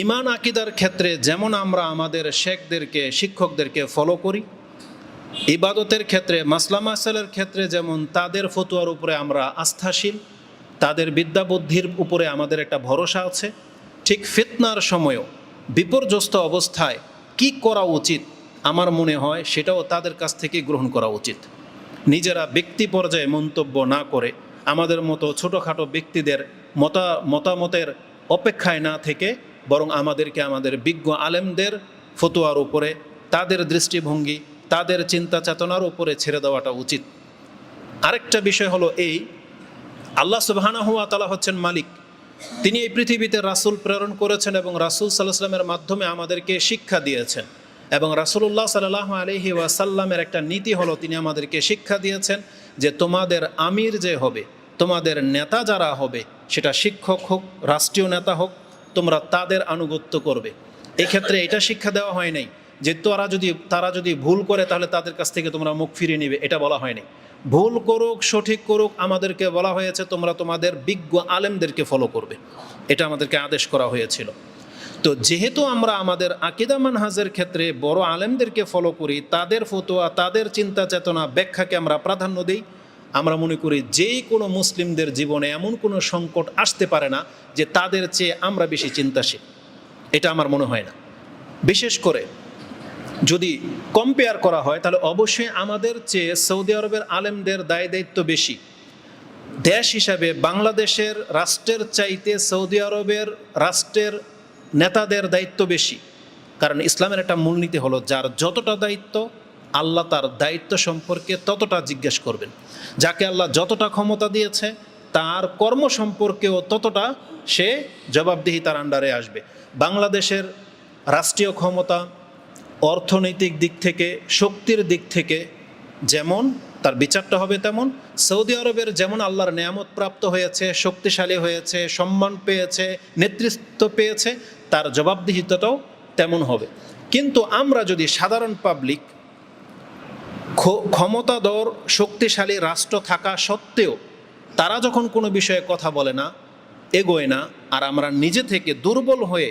ঈমান আকীদার ক্ষেত্রে যেমন আমরা আমাদের শেখদেরকে শিক্ষকদেরকে ফলো করি, ইবাদতের ক্ষেত্রে মাসলা মাসালার ক্ষেত্রে যেমন তাদের ফতোয়ার উপরে আমরা আস্থাশীল, তাদের বিদ্যা বুদ্ধির উপরে আমাদের একটা ভরসা আছে, ঠিক ফিতনার সময়ও বিপর্যস্ত অবস্থায় কি করা উচিত আমার মনে হয় সেটাও তাদের কাছ থেকে গ্রহণ করা উচিত। নিজেরা ব্যক্তি পর্যায়ে মন্তব্য না করে আমাদের মতো ছোটোখাটো ব্যক্তিদের মতামতের অপেক্ষায় না থেকে বরং আমাদেরকে আমাদের বিজ্ঞ আলেমদের ফতোয়ার উপরে, তাদের দৃষ্টিভঙ্গি, তাদের চিন্তা চেতনার উপরে ছেড়ে দেওয়াটা উচিত। আরেকটা বিষয় হলো এই, আল্লাহ সুবহানাহু ওয়া তাআলা হচ্ছেন মালিক। তিনি এই পৃথিবীতে রাসূল প্রেরণ করেছেন এবং রাসূল সাল্লাল্লাহু আলাইহি ওয়াসাল্লামের মাধ্যমে আমাদেরকে শিক্ষা দিয়েছেন। এবং রাসূলুল্লাহ সাল্লাল্লাহু আলাইহি ওয়াসাল্লামের একটা নীতি হলো, তিনি আমাদেরকে শিক্ষা দিয়েছেন যে তোমাদের আমির যে হবে, তোমাদের নেতা যারা হবে, সেটা শিক্ষক হোক, রাষ্ট্রীয় নেতা হোক, তোমরা তাদের আনুগত্য করবে। এক্ষেত্রে এটা শিক্ষা দেওয়া হয় নাই যে তারা যদি ভুল করে তাহলে তাদের কাছ থেকে তোমরা মুখ ফিরিয়ে নেবে, এটা বলা হয়নি। ভুল করুক সঠিক করুক, আমাদেরকে বলা হয়েছে তোমরা তোমাদের বিজ্ঞ আলেমদেরকে ফলো করবে, এটা আমাদেরকে আদেশ করা হয়েছিল। তো যেহেতু আমরা আমাদের আকীদা মানহাজের ক্ষেত্রে বড় আলেমদেরকে ফলো করি, তাদের ফতোয়া, তাদের চিন্তা চেতনা, ব্যাখ্যাকে আমরা প্রাধান্য দিই, আমরা মনে করি যেই কোনো মুসলিমদের জীবনে এমন কোনো সংকট আসতে পারে না যে তাদের চেয়ে আমরা বেশি চিন্তাশীল, এটা আমার মনে হয় না। বিশেষ করে যদি কম্পেয়ার করা হয় তাহলে অবশ্যই আমাদের চেয়ে সৌদি আরবের আলেমদের দায় দায়িত্ব বেশি। দেশ হিসাবে বাংলাদেশের রাষ্ট্রের চাইতে সৌদি আরবের রাষ্ট্রের নেতাদের দায়িত্ব বেশি। কারণ ইসলামের একটা মূলনীতি হলো, যার যতটা দায়িত্ব আল্লাহ তার দায়িত্ব সম্পর্কে ততটা জিজ্ঞেস করবেন। যাকে আল্লাহ যতটা ক্ষমতা দিয়েছে তার কর্ম সম্পর্কেও ততটা সে জবাবদিহি তার আন্ডারে আসবে। বাংলাদেশের রাষ্ট্রীয় ক্ষমতা অর্থনৈতিক দিক থেকে, শক্তির দিক থেকে যেমন তার বিচারটা হবে তেমন, সৌদি আরবের যেমন আল্লাহর নেয়ামত প্রাপ্ত হয়েছে, শক্তিশালী হয়েছে, সম্মান পেয়েছে, নেতৃত্ব পেয়েছে, তার জবাবদিহিতাটাও তেমন হবে। কিন্তু আমরা যদি সাধারণ পাবলিক, ক্ষমতাধর শক্তিশালী রাষ্ট্র থাকা সত্ত্বেও তারা যখন কোনো বিষয়ে কথা বলে না, এগোয় না, আর আমরা নিজে থেকে দুর্বল হয়ে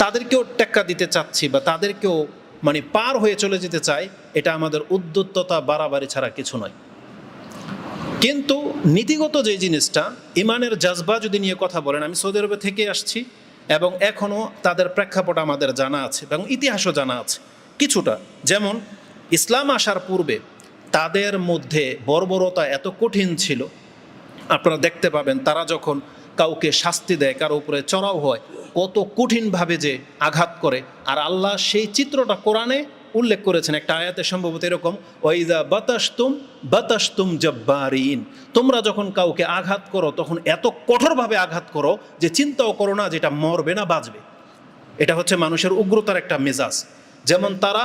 তাদেরকেও টেক্কা দিতে চাচ্ছি বা তাদেরকেও পার হয়ে চলে যেতে চাই, এটা আমাদের উদ্যততা বাড়াবাড়ি ছাড়া কিছু নয়। কিন্তু নীতিগত যে জিনিসটা, ইমানের জাজবা যদি নিয়ে কথা বলেন, আমি সৌদি আরবে থেকে আসছি এবং এখনও তাদের প্রেক্ষাপট আমাদের জানা আছে এবং ইতিহাসও জানা আছে কিছুটা। যেমন ইসলাম আসার পূর্বে তাদের মধ্যে বর্বরতা এত কঠিন ছিল, আপনারা দেখতে পাবেন তারা যখন কাউকে শাস্তি দেয়, কারো উপরে চড়াও হয়, কত কঠিনভাবে যে আঘাত করে। আর আল্লাহ সেই চিত্রটা কোরআনে উল্লেখ করেছেন একটা আয়াতে, সম্ভবত এরকম, ওয়াইযা বাতাসতুম জব্বারিন, তোমরা যখন কাউকে আঘাত করো তখন এত কঠোরভাবে আঘাত করো যে চিন্তাও করো না যেটা মরবে না বাঁচবে। এটা হচ্ছে মানুষের উগ্রতার একটা মেজাজ। যেমন তারা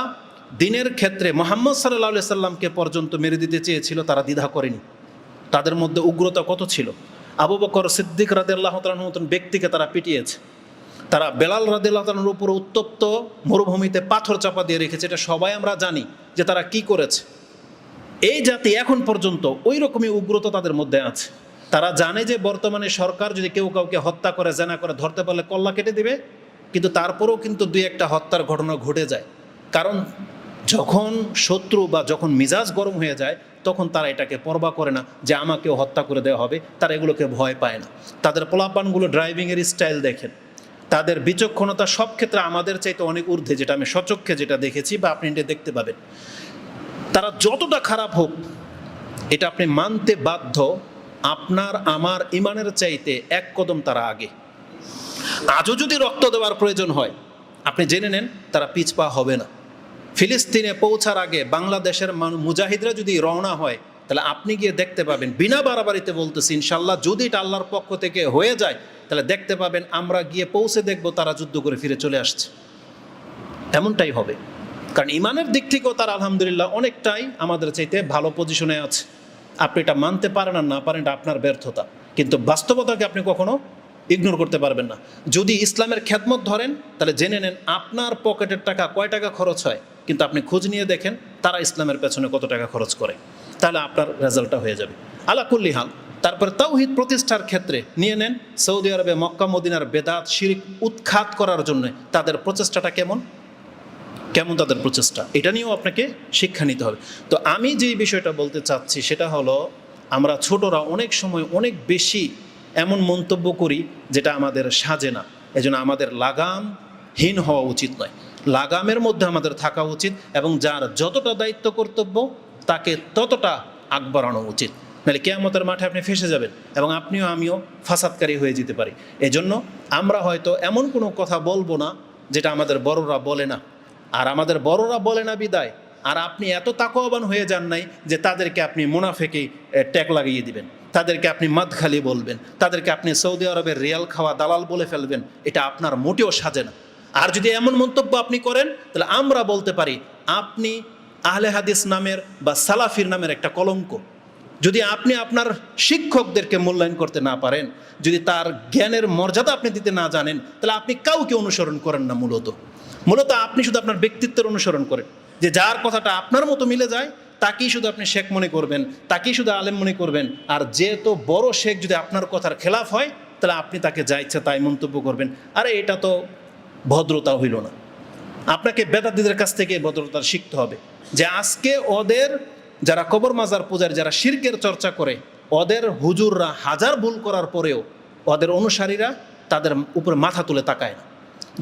দিনের ক্ষেত্রে মুহাম্মদ সাল্লাল্লাহু আলাইহি সাল্লামকে পর্যন্ত মেরে দিতে চেয়েছিল, তারা দ্বিধা করেনি। তাদের মধ্যে উগ্রতা কত ছিল! আবু বকর সিদ্দিক রাদিয়াল্লাহু তাআলার মতন ব্যক্তিকে তারা পিটিয়েছে। তারা বেলাল রাদিয়াল্লাহু তাআলার উপর উত্তপ্ত মরুভূমিতে পাথর চাপা দিয়ে রেখেছে। এটা সবাই আমরা জানি যে তারা কি করেছে। এই জাতি এখন পর্যন্ত ওই রকমই উগ্রতা তাদের মধ্যে আছে। তারা জানে যে বর্তমানে সরকার যদি কেউ কাউকে হত্যা করে, জেনা করে, ধরতে পারলে কল্লা কেটে দিবে, কিন্তু তারপরেও কিন্তু দুই একটা হত্যার ঘটনা ঘটে যায়। কারণ যখন শত্রু বা যখন মিজাজ গরম হয়ে যায় তখন তারা এটাকে পরবা করে না যে আমাকেও হত্যা করে দেওয়া হবে, তারা এগুলোকে ভয় পায় না। তাদের পোলাপানগুলো ড্রাইভিংয়ের স্টাইল দেখেন, তাদের বিচক্ষণতা সব ক্ষেত্রে আমাদের চাইতে অনেক ঊর্ধ্বে, যেটা আমি সচক্ষে যেটা দেখেছি বা আপনি এটা দেখতে পাবেন। তারা যতটা খারাপ হোক এটা আপনি মানতে বাধ্য, আপনার আমার ইমানের চাইতে এক কদম তারা আগে। আজও যদি রক্ত দেওয়ার প্রয়োজন হয় আপনি জেনে নেন তারা পিছপা হবে না। ফিলিস্তিনে পৌঁছার আগে বাংলাদেশের মুজাহিদরা যদি রওনা হয় তাহলে আপনি গিয়ে দেখতে পাবেন, বিনা বাড়াবাড়িতে বলতেছি ইনশাল্লাহ, যদি এটা আল্লাহর পক্ষ থেকে হয়ে যায় তাহলে দেখতে পাবেন আমরা গিয়ে পৌঁছে দেখব তারা যুদ্ধ করে ফিরে চলে আসছে। এমনটাই হবে, কারণ ইমানের দিক থেকেও তারা আলহামদুলিল্লাহ অনেকটাই আমাদের চাইতে ভালো পজিশনে আছে। আপনি এটা মানতে পারেন আর না পারেন, এটা আপনার ব্যর্থতা, কিন্তু বাস্তবতাকে আপনি কখনো ইগনোর করতে পারবেন না। যদি ইসলামের খেদমত ধরেন তাহলে জেনে নেন আপনার পকেটের টাকা কয় টাকা খরচ হয়, কিন্তু আপনি খোঁজ নিয়ে দেখেন তারা ইসলামের পেছনে কত টাকা খরচ করে, তাহলে আপনার রেজাল্টটা হয়ে যাবে। আলা কুল্লি হাল, তারপরে তাওহীদ প্রতিষ্ঠার ক্ষেত্রে নিয়ে নেন, সৌদি আরবে মক্কা মদিনার বেদাত শিরক উৎখাত করার জন্য তাদের প্রচেষ্টাটা কেমন তাদের প্রচেষ্টা, এটা নিয়েও আপনাকে শিক্ষা নিতে হবে। তো আমি যেই বিষয়টা বলতে চাচ্ছি সেটা হলো, আমরা ছোটরা অনেক সময় অনেক বেশি এমন মন্তব্য করি যেটা আমাদের সাজে না। এজন্য আমাদের লাগামহীন হওয়া উচিত নয়, লাগামের মধ্যে আমাদের থাকা উচিত, এবং যার যতটা দায়িত্ব কর্তব্য তাকে ততটা আগ বাড়ানো উচিত। নাহলে কিয়ামতের মাঠে আপনি ফেঁসে যাবেন এবং আপনিও আমিও ফাসাদকারী হয়ে যেতে পারি। এজন্য আমরা হয়তো এমন কোনো কথা বলবো না যেটা আমাদের বড়রা বলে না, আর আমাদের বড়রা বলে না বিদায় আর আপনি এত তাকওয়াবান হয়ে যান নাই যে তাদেরকে আপনি মুনাফেকেই ট্যাগ লাগিয়ে দিবেন, তাদেরকে আপনি মাদখালি বলবেন, তাদেরকে আপনি সৌদি আরবের রিয়াল খাওয়া দালাল বলে ফেলবেন। এটা আপনার মোটেও সাজে না। আর যদি এমন মন্তব্য আপনি করেন তাহলে আমরা বলতে পারি আপনি আহলে হাদিস নামের বা সালাফির নামের একটা কলঙ্ক। যদি আপনি আপনার শিক্ষকদেরকে মূল্যায়ন করতে না পারেন, যদি তার জ্ঞানের মর্যাদা আপনি দিতে না জানেন, তাহলে আপনি কাউকে অনুসরণ করেন না। মূলত আপনি শুধু আপনার ব্যক্তিত্বের অনুসরণ করেন, যে যার কথাটা আপনার মতো মিলে যায় তাকেই শুধু আপনি শেখ মনে করবেন, তাকেই শুধু আলেম মনে করবেন। আর যেহেতু বড় শেখ যদি আপনার কথার খেলাফ হয় তাহলে আপনি তাকে যা ইচ্ছা তাই মন্তব্য করবেন। আরে এটা তো ভদ্রতা হইল না। আপনাকে বেদাতীদের কাছ থেকে ভদ্রতা শিখতে হবে, যে আজকে ওদের যারা কবর মাজার পূজার, যারা শিরকের চর্চা করে, ওদের হুজুররা হাজার ভুল করার পরেও ওদের অনুসারীরা তাদের উপরে মাথা তুলে তাকায় না,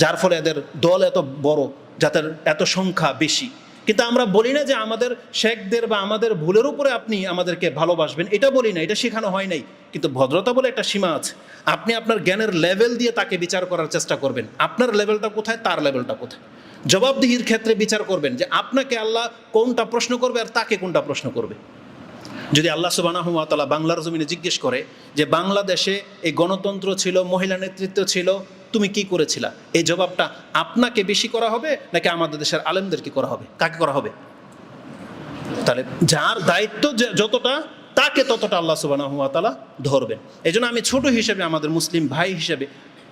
যার ফলে এদের দল এত বড়, যাদের এত সংখ্যা বেশি। কিন্তু আমরা বলি না যে আমাদের শেখদের বা আমাদের ভুলের উপরে আপনি আমাদেরকে ভালোবাসবেন, এটা বলি না, এটা শেখানো হয় নাই। কিন্তু ভদ্রতা বলে একটা সীমা আছে। আপনি আপনার জ্ঞানের লেভেল দিয়ে তাকে বিচার করার চেষ্টা করবেন, আপনার লেভেলটা কোথায়, তার লেভেলটা কোথায়। জবাবদিহির ক্ষেত্রে বিচার করবেন যে আপনাকে আল্লাহ কোনটা প্রশ্ন করবে আর তাকে কোনটা প্রশ্ন করবে। যদি আল্লাহ সুবহানাহু ওয়া তাআলা বাংলার জমিনে জিজ্ঞেস করে যে বাংলাদেশে এই গণতন্ত্র ছিল, মহিলা নেতৃত্ব ছিল, তুমি কি করেছিলা, এই জবাবটা আপনাকে বেশি করা হবে নাকি আমাদের দেশের আলেমদেরকে করা হবে? কাকে করা হবে? তাহলে যার দায়িত্ব যতটা, তাকে ততটা আল্লাহ সুবহানাহু ওয়া তাআলা ধরবেন। এই জন্য আমি ছোট হিসেবে, আমাদের মুসলিম ভাই হিসেবে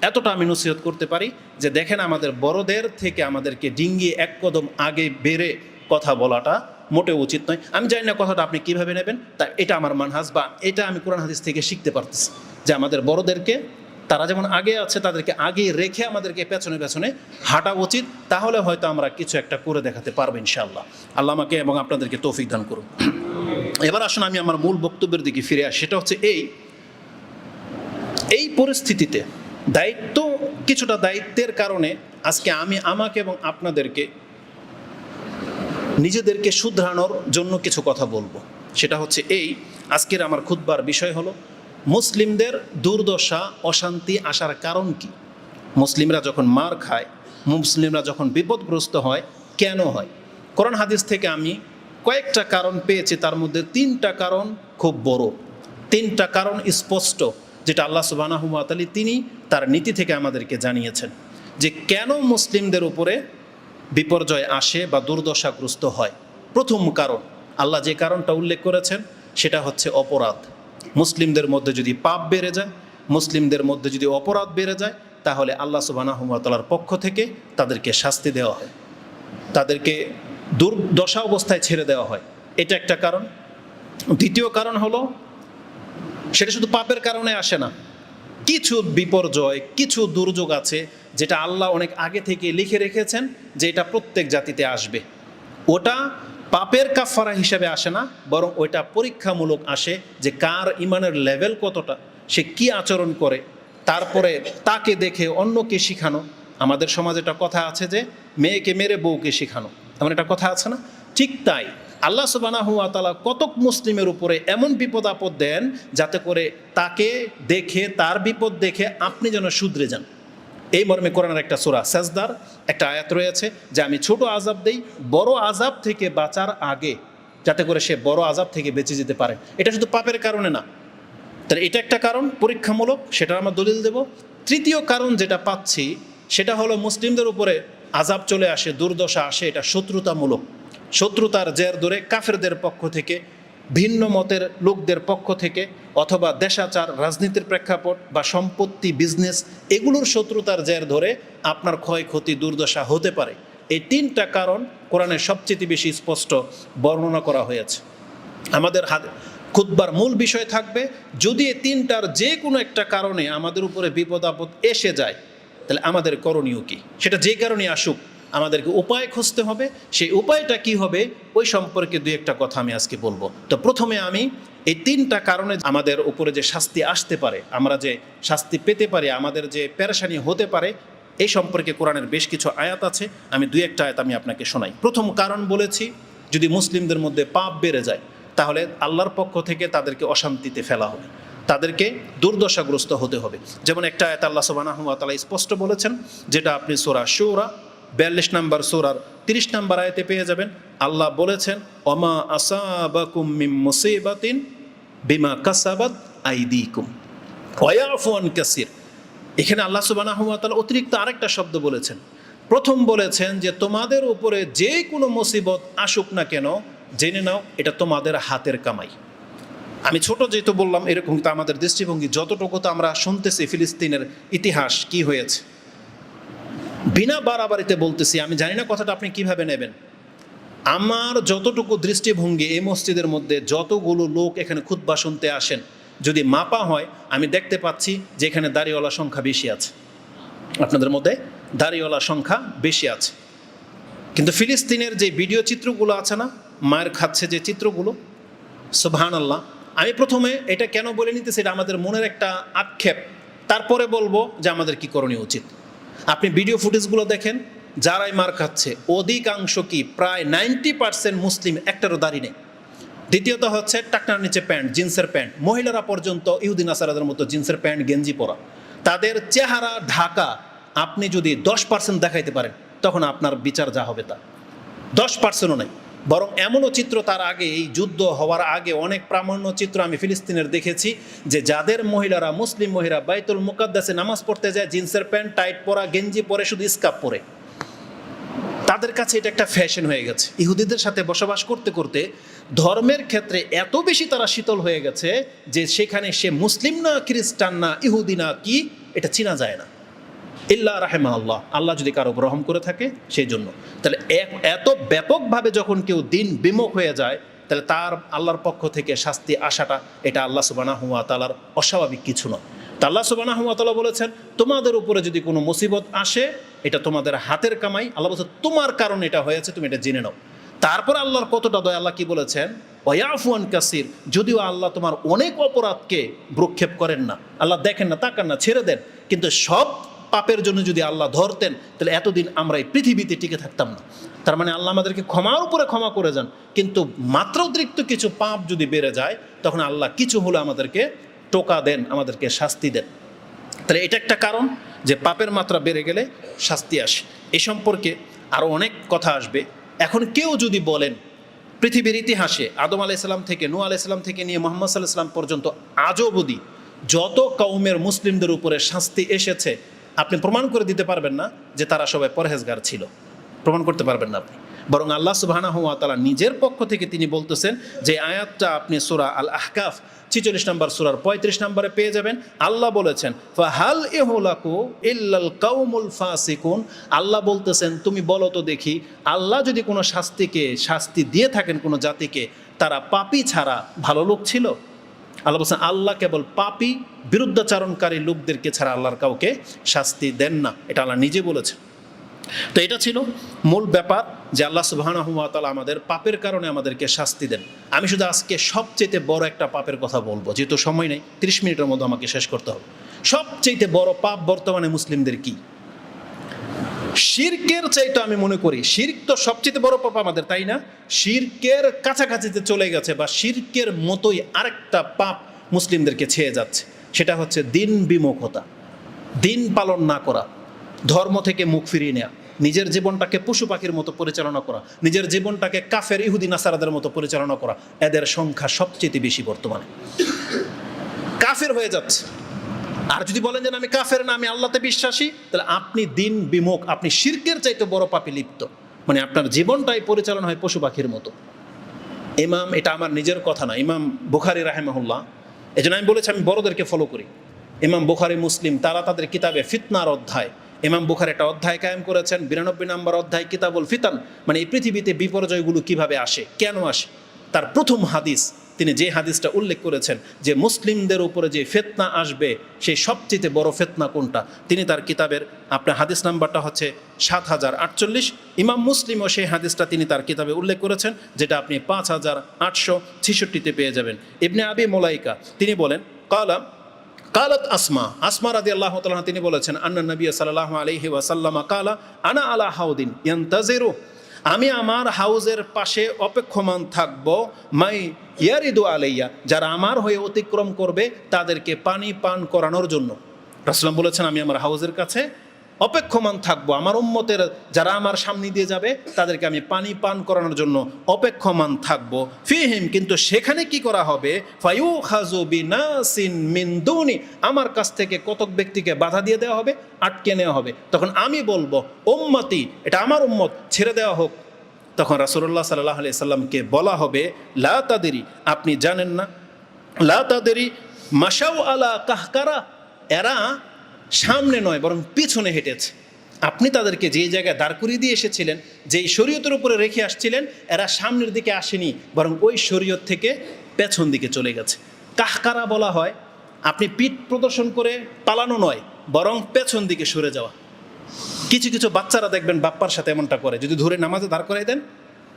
এতটা আমি নসিহত করতে পারি যে দেখেন, আমাদের বড়দের থেকে আমাদেরকে ডিঙ্গিয়ে এক কদম আগে বেড়ে কথা বলাটা মোটেও উচিত নয়। আমি জানি না কথাটা আপনি কীভাবে নেবেন, তা এটা আমার মানহাজ বা এটা আমি কোরআন হাদিস থেকে শিখতে পারতেছি যে আমাদের বড়দেরকে, তারা যেমন আগে আছে তাদেরকে আগে রেখে আমাদেরকে পেছনে পেছনে হাঁটা উচিত। তাহলে হয়তো আমরা কিছু একটা করে দেখাতে পারবো ইনশাআল্লাহ। আল্লাহ আমাকে এবং আপনাদেরকে তৌফিক দান করুন। এবার আসুন আমি আমার মূল বক্তব্যের দিকে ফিরে আসি। সেটা হচ্ছে এই পরিস্থিতিতে দায়িত্ব, কিছুটা দায়িত্বের কারণে আজকে আমি আমাকে এবং আপনাদেরকে নিজেদেরকে শুধরানোর জন্য কিছু কথা বলবো। সেটা হচ্ছে আজকের আমার খুতবার বিষয় হলো মুসলিমদের দুর্দশা, অশান্তি আসার কারণ কি? মুসলিমরা যখন মার খায়, মুসলিমরা যখন বিপদগ্রস্ত হয়, কেন হয়? কোরআন হাদিস থেকে আমি কয়েকটা কারণ পেয়েছি, তার মধ্যে 3টা কারণ খুব বড়, 3টা কারণ স্পষ্ট, যেটা আল্লাহ সুবহানাহু ওয়া তাআলা তিনি তার নীতি থেকে আমাদেরকে জানিয়েছেন যে কেন মুসলিমদের উপরে বিপর্যয় আসে বা দুর্দশাগ্রস্ত হয়। প্রথম কারণ, আল্লাহ যে কারণটা উল্লেখ করেছেন সেটা হচ্ছে অপরাধ। মুসলিমদের মধ্যে যদি পাপ বেড়ে যায়, মুসলিমদের মধ্যে যদি অপরাধ বেড়ে যায়, তাহলে আল্লাহ সুবহানাহু ওয়া তাআলার পক্ষ থেকে তাদেরকে শাস্তি দেওয়া হয়, তাদেরকে দুর্দশা অবস্থায় ছেড়ে দেওয়া হয়। এটা একটা কারণ। দ্বিতীয় কারণ হলো, সেটা শুধু পাপের কারণে আসে না, কিছু বিপর্যয়, কিছু দুর্যোগ আছে যেটা আল্লাহ অনেক আগে থেকে লিখে রেখেছেন যে এটা প্রত্যেক জাতিতে আসবে। ওটা পাপের কাফারা হিসেবে আসে না, বরং ওইটা পরীক্ষামূলক আসে যে কার ইমানের লেভেল কতটা, সে কি আচরণ করে, তারপরে তাকে দেখে অন্যকে শিখানো। আমাদের সমাজে একটা কথা আছে যে মেয়েকে মেরে বউকে শিখানো, এমন একটা কথা আছে না? ঠিক তাই আল্লাহ সুবহানাহু ওয়া তাআলা কতক মুসলিমের উপরে এমন বিপদ আপদ দেন যাতে করে তাকে দেখে, তার বিপদ দেখে আপনি যেন শুধরে যান। এই মর্মে কোরআনের একটা সূরা সাজদার একটা আয়াত রয়েছে যে আমি ছোট আযাব দেই বড় আযাব থেকে বাঁচার আগে, যাতে করে সে বড় আযাব থেকে বেঁচে যেতে পারে। এটা শুধু পাপের কারণে না। তাহলে এটা একটা কারণ পরীক্ষামূলক, সেটা আমরা দলিল দেব। তৃতীয় কারণ যেটা পাচ্ছি সেটা হলো মুসলিমদের উপরে আযাব চলে আসে, দুর্দশা আসে, এটা শত্রুতামূলক। শত্রুতার জের ধরে কাফেরদের পক্ষ থেকে, ভিন্ন মতের লোকদের পক্ষ থেকে, অথবা দেশাচার, রাজনীতির প্রেক্ষাপট বা সম্পত্তি, বিজনেস, এগুলোর শত্রুতার জের ধরে আপনার ক্ষয়ক্ষতি, দুর্দশা হতে পারে। এই 3টা কারণ কোরআনের সবচেয়ে বেশি স্পষ্ট বর্ণনা করা হয়েছে। আমাদের খুতবার মূল বিষয় থাকবে, যদি এই তিনটার যে কোনো একটা কারণে আমাদের উপরে বিপদ আপদ এসে যায়, তাহলে আমাদের করণীয় কী, সেটা যে কারণে আসুক আমাদেরকে উপায় খুঁজতে হবে। সেই উপায়টা কি হবে ওই সম্পর্কে দুই একটা কথা আমি আজকে বলবো। তো প্রথমে আমি এই তিনটা কারণে আমাদের উপরে যে শাস্তি আসতে পারে, আমরা যে শাস্তি পেতে পারি, আমাদের যে পেরেশানি হতে পারে, এই সম্পর্কে কোরআনের বেশ কিছু আয়াত আছে। আমি দুই একটা আয়াত আমি আপনাকে শোনাই। প্রথম কারণ বলেছি, যদি মুসলিমদের মধ্যে পাপ বেড়ে যায় তাহলে আল্লাহর পক্ষ থেকে তাদেরকে অশান্তিতে ফেলা হবে, তাদেরকে দুর্দশাগ্রস্ত হতে হবে। যেমন একটা আয়াত আল্লাহ সুবহানাহু ওয়া তাআলা স্পষ্ট বলেছেন, যেটা আপনি সূরা শুরা 42 নম্বর সূরার 30 নম্বর আয়াতে পেয়ে যাবেন। আল্লাহ বলেছেন, ওমা আসাবাকুম মিন মুসিবাতিন বিমা কাসাবাত আইদিকুম ওয়া ইয়াফু আন কাসীর। এখানে আল্লাহ সুবহানাহু ওয়া তাআলা অতিরিক্ত আরেকটা শব্দ বলেছেন। প্রথম বলেছেন যে তোমাদের উপরে যে কোনো মুসিবত আসুক না কেন, জেনে নাও এটা তোমাদের হাতের কামাই। আমি ছোট যেহেতু বললাম, এরকম তো আমাদের দৃষ্টিভঙ্গি যতটুকু তো আমরা শুনতেছি ফিলিস্তিনের ইতিহাস কি হয়েছে, বিনা বাড়াবাড়িতে বলতেছি, আমি জানি না কথাটা আপনি কিভাবে নেবেন। আমার যতটুকু দৃষ্টিভঙ্গি, এই মসজিদের মধ্যে যতগুলো লোক এখানে খুতবা শুনতে আসেন, যদি মাপা হয় আমি দেখতে পাচ্ছি যে এখানে দাড়িওয়ালা সংখ্যা বেশি আছে, আপনাদের মধ্যে দাড়িওয়ালা সংখ্যা বেশি আছে। কিন্তু ফিলিস্তিনের যে ভিডিও চিত্রগুলো আছে না, মায়ের খাচ্ছে যে চিত্রগুলো, সুবহানাল্লাহ, আমি প্রথমে এটা কেন বলে নিতেছি, এটা আমাদের মনের একটা আক্ষেপ, তারপরে বলবো যে আমাদের কি করণীয় উচিত। আপনি ভিডিও ফুটেজগুলো দেখেন, যারাই মার খাচ্ছে অধিকাংশ কি প্রায় 90% মুসলিম, একটারও দাড়ি নেই। দ্বিতীয়ত হচ্ছে টাকনার নিচে প্যান্ট, জিন্সের প্যান্ট, মহিলারা পর্যন্ত ইহুদি নাসারাদের মতো জিন্সের প্যান্ট গেঞ্জি পরা। তাদের চেহারা ঢাকা আপনি যদি 10% দেখাইতে পারেন তখন আপনার বিচার যা হবে তা। 10%ও নেই, বরং এমনও চিত্র তার আগে, এই যুদ্ধ হওয়ার আগে অনেক প্রামাণ্য চিত্র আমি ফিলিস্তিনের দেখেছি, যে যাদের মহিলারা, মুসলিম মহিলা বাইতুল মুকাদ্দাসে নামাজ পড়তে যায় জিন্সের প্যান্ট টাইট পরা, গেঞ্জি পরে, শুধু স্কার্ফ পরে, তাদের কাছে এটা একটা ফ্যাশন হয়ে গেছে। ইহুদিদের সাথে বসবাস করতে করতে ধর্মের ক্ষেত্রে এত বেশি তারা শীতল হয়ে গেছে যে সেখানে সে মুসলিম না, খ্রিস্টান না, ইহুদি না, কি এটা চেনা যায় না। ইল্লা রাহেমা আল্লাহ, আল্লাহ যদি কারো রহম করে থাকে সেই জন্য। তাহলে এত ব্যাপকভাবে যখন কেউ দিন বিমুখ হয়ে যায়, তাহলে তার আল্লাহর পক্ষ থেকে শাস্তি আসাটা এটা আল্লাহ সুবহানাহু ওয়া তাআলার অস্বাভাবিক কিছু নয়। তা আল্লাহ সুবহানাহু ওয়া তাআলা বলেছেন, তোমাদের উপরে যদি কোনো মুসিবত আসে এটা তোমাদের হাতের কামাই। আল্লাহ বলছে তোমার কারণে এটা হয়েছে, তুমি এটা জেনে নাও। তারপর আল্লাহর কতটা দয়া, আল্লাহ কি বলেছেন, ওয়া ইয়াফু আন কাসীর, যদিও আল্লাহ তোমার অনেক অপরাধকে ভ্রুক্ষেপ করেন না, আল্লাহ দেখেন না, তাকান না, ছেড়ে দেন, কিন্তু সব পাপের জন্য যদি আল্লাহ ধরতেন তাহলে এতদিন আমরা এই পৃথিবীতে টিকে থাকতাম না। তার মানে আল্লাহ আমাদেরকে ক্ষমার উপরে ক্ষমা করে যান, কিন্তু মাত্রা অতিরিক্ত কিছু পাপ যদি বেড়ে যায় তখন আল্লাহ কিছু হলে আমাদেরকে টোকা দেন, আমাদেরকে শাস্তি দেন। তাহলে এটা একটা কারণ যে পাপের মাত্রা বেড়ে গেলে শাস্তি আসে। এ সম্পর্কে আরও অনেক কথা আসবে। এখন কেউ যদি বলেন পৃথিবীর ইতিহাসে আদম আলাইহিসসালাম থেকে, নূহ আলাইহিসসালাম থেকে নিয়ে মুহাম্মদ সাল্লাল্লাহু আলাইহি ওয়াসাল্লাম পর্যন্ত আজ অবধি যত কওমের মুসলিমদের উপরে শাস্তি এসেছে, আপনি প্রমাণ করে দিতে পারবেন না যে তারা সবাই পরহেজগার ছিল, প্রমাণ করতে পারবেন না আপনি। বরং আল্লাহ সুবহানাহু ওয়া তাআলা নিজের পক্ষ থেকে তিনি বলতেছেন, যে আয়াতটা আপনি সূরা আল আহকাফ 46 নম্বর সূরার 35 নম্বরে পেয়ে যাবেন। আল্লাহ বলেছেন, ফাহাল ইহুলাকু ইল্লাল কাউমুল ফাসিকুন, আল্লাহ বলতেছেন তুমি বলো তো দেখি, আল্লাহ যদি কোনো শাস্তি দিয়ে থাকেন কোনো জাতিকে, তারা পাপী ছাড়া ভালো লোক ছিল? আল্লাহ বলছেন আল্লাহ কেবল পাপী বিরুদ্ধাচারণকারী লোকদেরকে ছাড়া আল্লাহর কাউকে শাস্তি দেন না, এটা আল্লাহ নিজে বলেছেন। তো এটা ছিল মূল ব্যাপার, যে আল্লাহ সুবহানাহু ওয়া তাআলা আমাদের পাপের কারণে আমাদেরকে শাস্তি দেন। আমি শুধু আজকে সবচেয়ে বড় একটা পাপের কথা বলবো, যেহেতু সময় নেই, 30 মিনিটের মধ্যে আমাকে শেষ করতে হবে। সবচেয়ে বড় পাপ বর্তমানে মুসলিমদের কি? শিরকের চাইতে আমি মনে করি শিরক তো সবচেয়ে বড় পাপ আমাদের, তাই না? শিরকের কাছাকাছিতে চলে গেছে, বা শিরকের মতোই আরেকটা পাপ মুসলিমদেরকে ছেয়ে যাচ্ছে, সেটা হচ্ছে দিন বিমুখতা, দিন পালন না করা, ধর্ম থেকে মুখ ফিরিয়ে নেওয়া, নিজের জীবনটাকে পশু পাখির মতো পরিচালনা করা, নিজের জীবনটাকে কাফের ইহুদি নাসারাদের মতো পরিচালনা করা। এদের সংখ্যা সবচেয়ে বেশি বর্তমানে, কাফের হয়ে যাচ্ছে। আর যদি বলেন যে আমি কাফের না, আমি আল্লাহতে বিশ্বাসী, তাহলে আপনি দিন বিমুখ, আপনি শিরকের চাইতে বড় পাপে লিপ্ত। মানে আপনার জীবনটাই পরিচালনা হয় পশু পাখির মতো। এটা আমার নিজের কথা না, ইমাম বুখারী রাহিমাহুল্লাহ, এই জন্য আমি বলেছি আমি বড়দেরকে ফলো করি। ইমাম বুখারী, মুসলিম, তারা তাদের কিতাবে ফিতনার অধ্যায়, ইমাম বুখারী একটা অধ্যায় কায়েম করেছেন, 92 নম্বর অধ্যায়, কিতাবুল ফিতান, মানে এই পৃথিবীতে বিপর্যয়গুলো কিভাবে আসে, কেন আসে, তার প্রথম হাদিস তিনি যে হাদিসটা উল্লেখ করেছেন যে মুসলিমদের উপরে যে ফিতনা আসবে সেই সবচেয়ে বড় ফিতনা কোনটা, তিনি তার কিতাবের আপনার হাদিস নাম্বারটা হচ্ছে 7048, ইমাম মুসলিমও সেই হাদিসটা তিনি তার কিতাবে উল্লেখ করেছেন, যেটা আপনি 5866-তে পেয়ে যাবেন। ইবনে আবি মুলাইকা তিনি বলেন কালাত আসমা রাদিয়াল্লাহু তাআলা তিনি বলেছেন আন্না নবী সাল্লাল্লাহু আলাইহি ওয়াসাল্লাম কালা আনা আলা হাউদিন ইয়ান্তাজিরু, আমি আমার হাউজের পাশে অপেক্ষমান থাকব, মাই ইয়ারিদু আলাইয়া, যারা আমার হয়ে অতিক্রম করবে তাদেরকে পানি পান করানোর জন্য। রাসূলুল্লাহ বলেছেন আমি আমার হাউজের কাছে অপেক্ষমান থাকবো, আমার উম্মতের যারা আমার সামনে দিয়ে যাবে তাদেরকে আমি পানি পান করানোর জন্য অপেক্ষমান থাকবো। ফিহিম, কিন্তু সেখানে কি করা হবে, ফায়ুখাযু বিনাসিন মিন দুনি, আমার কাছ থেকে কতক ব্যক্তিকে বাধা দিয়ে দেওয়া হবে, আটকে নেওয়া হবে। তখন আমি বলবো উম্মতি, এটা আমার উম্মত, ছেড়ে দেওয়া হোক। তখন রাসূলুল্লাহ সাল্লাল্লাহু আলাইহি সাল্লামকে বলা হবে লা তাদরি, আপনি জানেন না, লা তাদরি মাশাউ আলা কাহকারা, এরা সামনে নয় বরং পিছনে হেঁটেছে। আপনি তাদেরকে যেই জায়গায় দাঁড় করিয়ে দিয়ে এসেছিলেন, যেই শরীয়তের উপরে রেখে আসছিলেন, এরা সামনের দিকে আসেনি বরং ওই শরীয়ত থেকে পেছন দিকে চলে গেছে। কাহকারা বলা হয় আপনি পিঠ প্রদর্শন করে পালানো নয় বরং পেছন দিকে সরে যাওয়া। কিছু কিছু বাচ্চারা দেখবেন বাপ্পার সাথে এমনটা করে, যদি ধরে নামাজে দাঁড় করাই দেন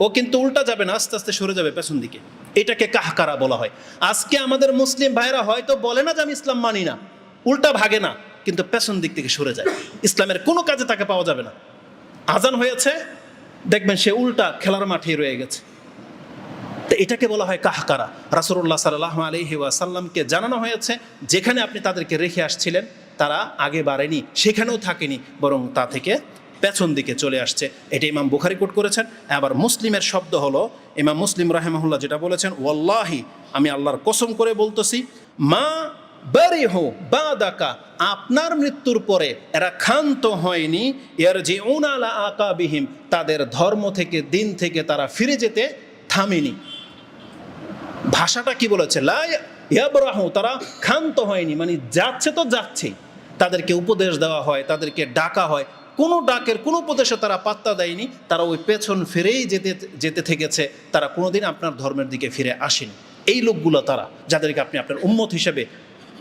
ও কিন্তু উল্টা যাবে না, আস্তে আস্তে সরে যাবে পেছন দিকে, এটাকে কাহকারা বলা হয়। আজকে আমাদের মুসলিম ভাইরা হয়তো বলে না যে আমি ইসলাম মানি না, উল্টা ভাগে না, কিন্তু পেছন দিক থেকে সরে যায়, ইসলামের কোনো কাজে তাকে পাওয়া যাবে না। আজান হয়েছে দেখবেন সে উল্টা খেলার মাঠে রয়ে গেছে। তো এটাকে বলা হয় কাহকারা। রাসূলুল্লাহ সাল্লাল্লাহু আলাইহি ওয়াসাল্লামকে জানানো হয়েছে যেখানে আপনি তাদেরকে রেখে আসছিলেন তারা আগে বাড়েনি, সেখানেও থাকেনি, বরং তা থেকে পেছন দিকে চলে আসছে। এটা ইমাম বুখারী কোট করেছেন। আবার মুসলিমের শব্দ হলো, ইমাম মুসলিম রাহিমাহুল্লাহ যেটা বলেছেন, ওয়াল্লাহি, আমি আল্লাহর কসম করে বলতেছি, মা বারিহু বাদাকা, আপনার মৃত্যুর পরে এরা ক্ষান্ত হয়নি, ইয়ারজিউনা আলা আকাবিহিম, তাদের ধর্ম থেকে দিন থেকে তারা ফিরে যেতে থামেনি। ভাষাটা কি বলেছে, লা ইয়াবরাহু, তারা ক্ষান্ত হয়নি, মানে যাচ্ছে তো যাচ্ছে, তাদেরকে উপদেশ দেওয়া হয়, তাদেরকে ডাকা হয়, কোনো ডাকের কোনো উপদেশে তারা পাত্তা দেয়নি, তারা ওই পেছন ফিরেই যেতে থেকেছে, তারা কোনোদিন আপনার ধর্মের দিকে ফিরে আসেনি। এই লোকগুলো তারা, যাদেরকে আপনি আপনার উম্মত হিসেবে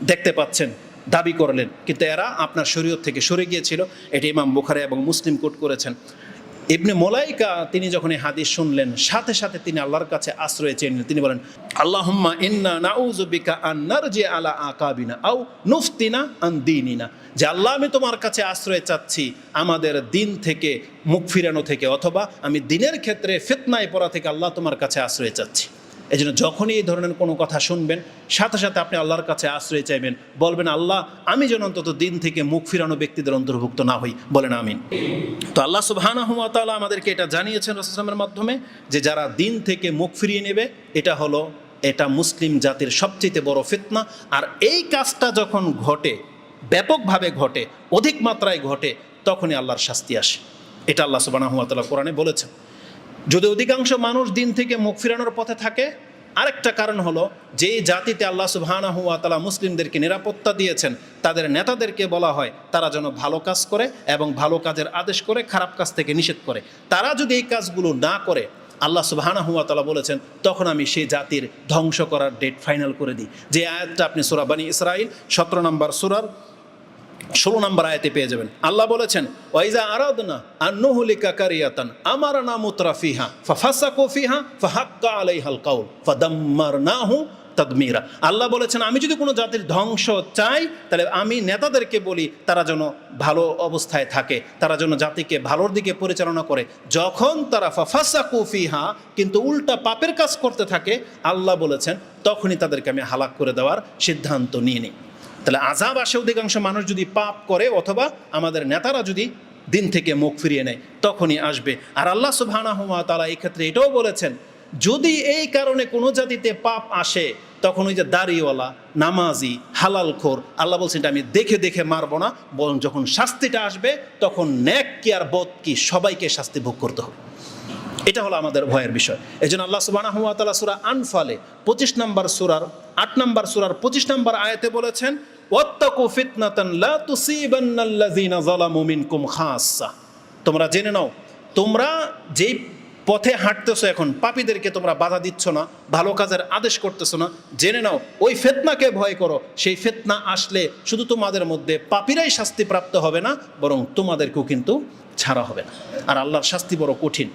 দেখতে পাচ্ছেন, দাবি করলেন, কিন্তু এরা আপনার শরীয়ত থেকে সরে গিয়েছিল। এটি ইমাম বুখারী এবং মুসলিম কোট করেছেন। ইবনে মুলাইকা তিনি যখন এই হাদিস শুনলেন সাথে সাথে তিনি আল্লাহর কাছে আশ্রয় চেয়ে নিলেন। তিনি বলেন, আল্লাহুম্মা ইন্না নাউযু বিকা আন নারজি আলা আকাবিনা আও নুফতিনা আন দীনিনা, যে আল্লাহ আমি তোমার কাছে আশ্রয় চাচ্ছি আমাদের দিন থেকে মুখ ফিরানো থেকে, অথবা আমি দিনের ক্ষেত্রে ফিতনায় পড়া থেকে আল্লাহ তোমার কাছে আশ্রয় চাচ্ছি। এই জন্য যখনই এই ধরনের কোনো কথা শুনবেন সাথে সাথে আপনি আল্লাহর কাছে আশ্রয় চাইবেন, বলবেন আল্লাহ আমি যেন অন্তত দিন থেকে মুখ ফিরানো ব্যক্তিদের অন্তর্ভুক্ত না হই, বলেন আমিন। তো আল্লাহ সুবহানাহু ওয়া তাআলা আমাদেরকে এটা জানিয়েছেন রাসূলের মাধ্যমে যে যারা দিন থেকে মুখ ফিরিয়ে নেবে এটা মুসলিম জাতির সবচেয়ে বড় ফিতনা। আর এই কাজটা যখন ঘটে, ব্যাপকভাবে ঘটে, অধিক মাত্রায় ঘটে, তখনই আল্লাহর শাস্তি আসে। এটা আল্লাহ সুবহানাহু ওয়া তাআলা কোরআনে বলেছেন। যদি অধিকাংশ মানুষ দিন থেকে মুখ ফিরানোর পথে থাকে, আরেকটা কারণ হলো যে জাতিতে আল্লাহ সুবহানাহু ওয়া তাআলা মুসলিমদেরকে নিরাপত্তা দিয়েছেন, তাদের নেতাদেরকে বলা হয় তারা যেন ভালো কাজ করে এবং ভালো কাজের আদেশ করে, খারাপ কাজ থেকে নিষেধ করে। তারা যদি এই কাজগুলো না করে, আল্লাহ সুবহানাহু ওয়া তাআলা বলেছেন তখন আমি সেই জাতির ধ্বংস করার ডেট ফাইনাল করে দিই। যে আয়াতটা আপনি সূরা বনী ইসরাঈল 17 নম্বর সূরার 16 নম্বর আয়াতে পেয়ে যাবেন। আল্লাহ বলেছেন, ওয়াইজা আরাদনা আন নুহলিকা কারিয়াতান আমারনা মুতরাফিহা ফাফাসাকু ফিহা ফাহাক্কা আলাইহাল কাউল ফাদাম্মারনাহু তাদমিরা। আল্লাহ বলেছেন আমি যদি কোনো জাতির ধ্বংস চাই তাহলে আমি নেতাদেরকে বলি তারা যেন ভালো অবস্থায় থাকে, তারা যেন জাতিকে ভালোর দিকে পরিচালনা করে। যখন তারা ফাফাসাকু ফিহা, কিন্তু উল্টা পাপের কাজ করতে থাকে, আল্লাহ বলেছেন তখনই তাদেরকে আমি হালাক করে দেওয়ার সিদ্ধান্ত নিয়ে নিই। তাহলে আযাব আসে অধিকাংশ মানুষ যদি পাপ করে, অথবা আমাদের নেতারা যদি দিন থেকে মুখ ফিরিয়ে নেয়, তখনই আসবে। আর আল্লাহ সুবহানাহু ওয়া তাআলা এই ক্ষেত্রে এটাও বলেছেন, যদি এই কারণে কোনো জাতিতে পাপ আসে, তখন ওই যে দাড়িওয়ালা, নামাজি, হালালখোর, আল্লাহ বলছেন এটা আমি দেখে দেখে মারবো না, বরং যখন শাস্তিটা আসবে তখন নেক কি আর বদ কি সবাইকে শাস্তি ভোগ করতে হবে। এটা হলো আমাদের ভয়ের বিষয়। এই জন্য আল্লাহ সুবহানাহু ওয়া তাআলা সূরা আনফালে 25 নম্বর সূরার 8 নম্বর সূরার 25 নম্বর আয়াতে বলেছেন, ওয়াত্তাকু ফিতনাতান লা তুসিবান্নাল্লাযীনা যালামু মিনকুম খাসসা, তোমরা জেনে নাও, তোমরা যেই পথে হাঁটতেছো, এখন পাপীদেরকে তোমরা বাধা দিচ্ছ না, ভালো কাজের আদেশ করতেছো না, জেনে নাও ওই ফিতনাকে ভয় করো। সেই ফিতনা আসলে শুধু তোমাদের মধ্যে পাপীরাই শাস্তিপ্রাপ্ত হবে না, বরং তোমাদেরকেও কিন্তু ছাড়া হবে না। আর আল্লাহর শাস্তি বড় কঠিন।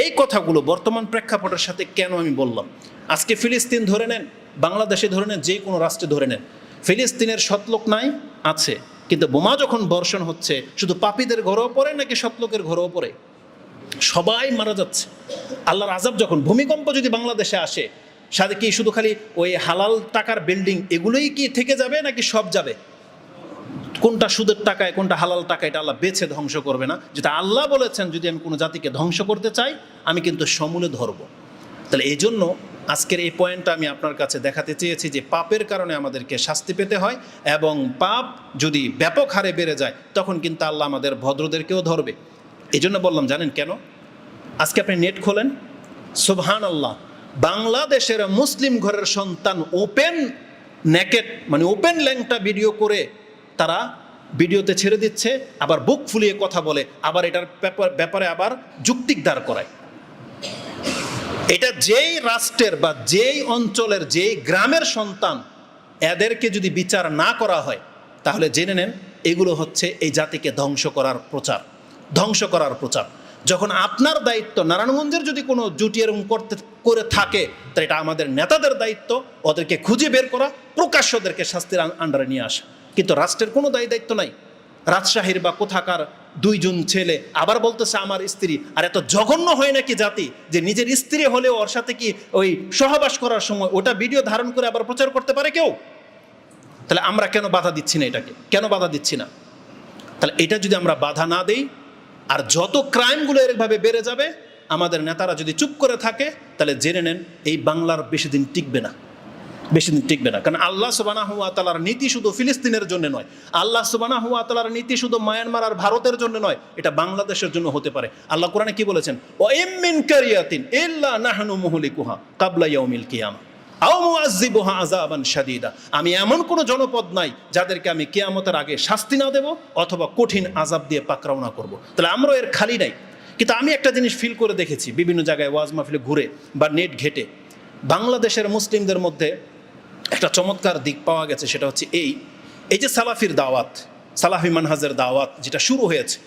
এই কথাগুলো বর্তমান প্রেক্ষাপটের সাথে কেন আমি বললাম? আজকে ফিলিস্তিন ধরে নেন, বাংলাদেশে ধরে নেন, যে কোনো রাষ্ট্রে ধরে নেন, ফিলিস্তিনের সৎলোক নাই? আছে। কিন্তু বোমা যখন বর্ষণ হচ্ছে, শুধু পাপীদের ঘরেও পড়ে নাকি সৎলোকের ঘরেও পড়ে? সবাই মারা যাচ্ছে। আল্লাহর আযাব যখন, ভূমিকম্প যদি বাংলাদেশে আসে, সাথে কি শুধু খালি ওই হালাল টাকার বিল্ডিং এগুলোই কি থেকে যাবে নাকি সব যাবে? কোনটা সুদের টাকায় কোনটা হালাল টাকা, এটা আল্লাহ বেছে ধ্বংস করবে না। যেটা আল্লাহ বলেছেন, যদি আমি কোনো জাতিকে ধ্বংস করতে চাই, আমি কিন্তু সমূলে ধরব। তাহলে এই জন্য আজকের এই পয়েন্টটা আমি আপনার কাছে দেখাতে চেয়েছি যে পাপের কারণে আমাদেরকে শাস্তি পেতে হয়, এবং পাপ যদি ব্যাপক হারে বেড়ে যায় তখন কিন্তু আল্লাহ আমাদের ভদ্রদেরকেও ধরবে। এই জন্য বললাম, জানেন কেন? আজকে আপনি নেট খোলেন, সুবহানাল্লাহ, বাংলাদেশের মুসলিম ঘরের সন্তান ওপেন নেকেট, মানে ওপেন ল্যাংটা ভিডিও করে তারা ভিডিওতে ছেড়ে দিচ্ছে, আবার বুক ফুলিয়ে কথা বলে, আবার এটার ব্যাপারে আবার যুক্তিক দাঁড় করায়। এটা যেই রাষ্ট্রের বা যেই অঞ্চলের যেই গ্রামের সন্তান, এদেরকে যদি বিচার না করা হয়, তাহলে জেনে নেন এগুলো হচ্ছে এই জাতিকে ধ্বংস করার প্রচার, ধ্বংস করার প্রচার। যখন আপনার দায়িত্ব, নারায়ণগঞ্জের যদি কোনো জুটি এরকম করে থাকে, তাহলে এটা আমাদের নেতাদের দায়িত্ব ওদেরকে খুঁজে বের করা, প্রকাশ্য ওদেরকে শাস্তির আন্ডারে নিয়ে আসা। কিন্তু রাষ্ট্রের কোনো দায়িত্ব নাই। রাজশাহীর বা কোথাকার দুইজন ছেলে আবার বলতেছে আমার স্ত্রী। আর এত জঘন্য হয় নাকি জাতি যে নিজের স্ত্রী হলেও ওর সাথে কি ওই সহবাস করার সময় ওটা ভিডিও ধারণ করে আবার প্রচার করতে পারে কেউ? তাহলে আমরা কেন বাধা দিচ্ছি না? এটাকে কেন বাধা দিচ্ছি না? তাহলে এটা যদি আমরা বাধা না দেই, আর যত ক্রাইমগুলো এরকমভাবে বেড়ে যাবে, আমাদের নেতারা যদি চুপ করে থাকে, তাহলে জেনে নেন এই বাংলার বেশি দিন টিকবে না, বেশি দিন টিকবে না। কারণ আল্লাহ সুবহানাহু ওয়া তাআলার নীতি শুধু ফিলিস্তিনের জন্য নয়, আল্লাহ সুবহানাহু ওয়া তাআলার নীতি শুধু মায়ানমার আর ভারতের জন্য নয়, এটা বাংলাদেশের জন্য হতে পারে। আল্লাহ কোরআনে কি বলেছেন? ওয়া ইম মিন কারিয়াতিন ইল্লা নাহনু মুহলিকুহা ক্বাবলা ইয়াউমিল কিয়ামা আও মুআযযিবুহা আযাবান শাদীদা। আমি এমন কোন জনপদ নাই যাদেরকে আমি কিয়ামতের আগে শাস্তি না দেব অথবা কঠিন আযাব দিয়ে পাকড়াও না করব। তাহলে আমরা এর খালি নাই। কিন্তু আমি একটা জিনিস ফিল করে দেখেছি বিভিন্ন জায়গায় ওয়াজ মাহফিলে ঘুরে বা নেট ঘেটে, বাংলাদেশের মুসলিমদের মধ্যে একটা চমৎকার দিক পাওয়া গেছে। সেটা হচ্ছে এই যে সালাফির দাওয়াত, সালাফি মানহাজের দাওয়াত যেটা শুরু হয়েছে,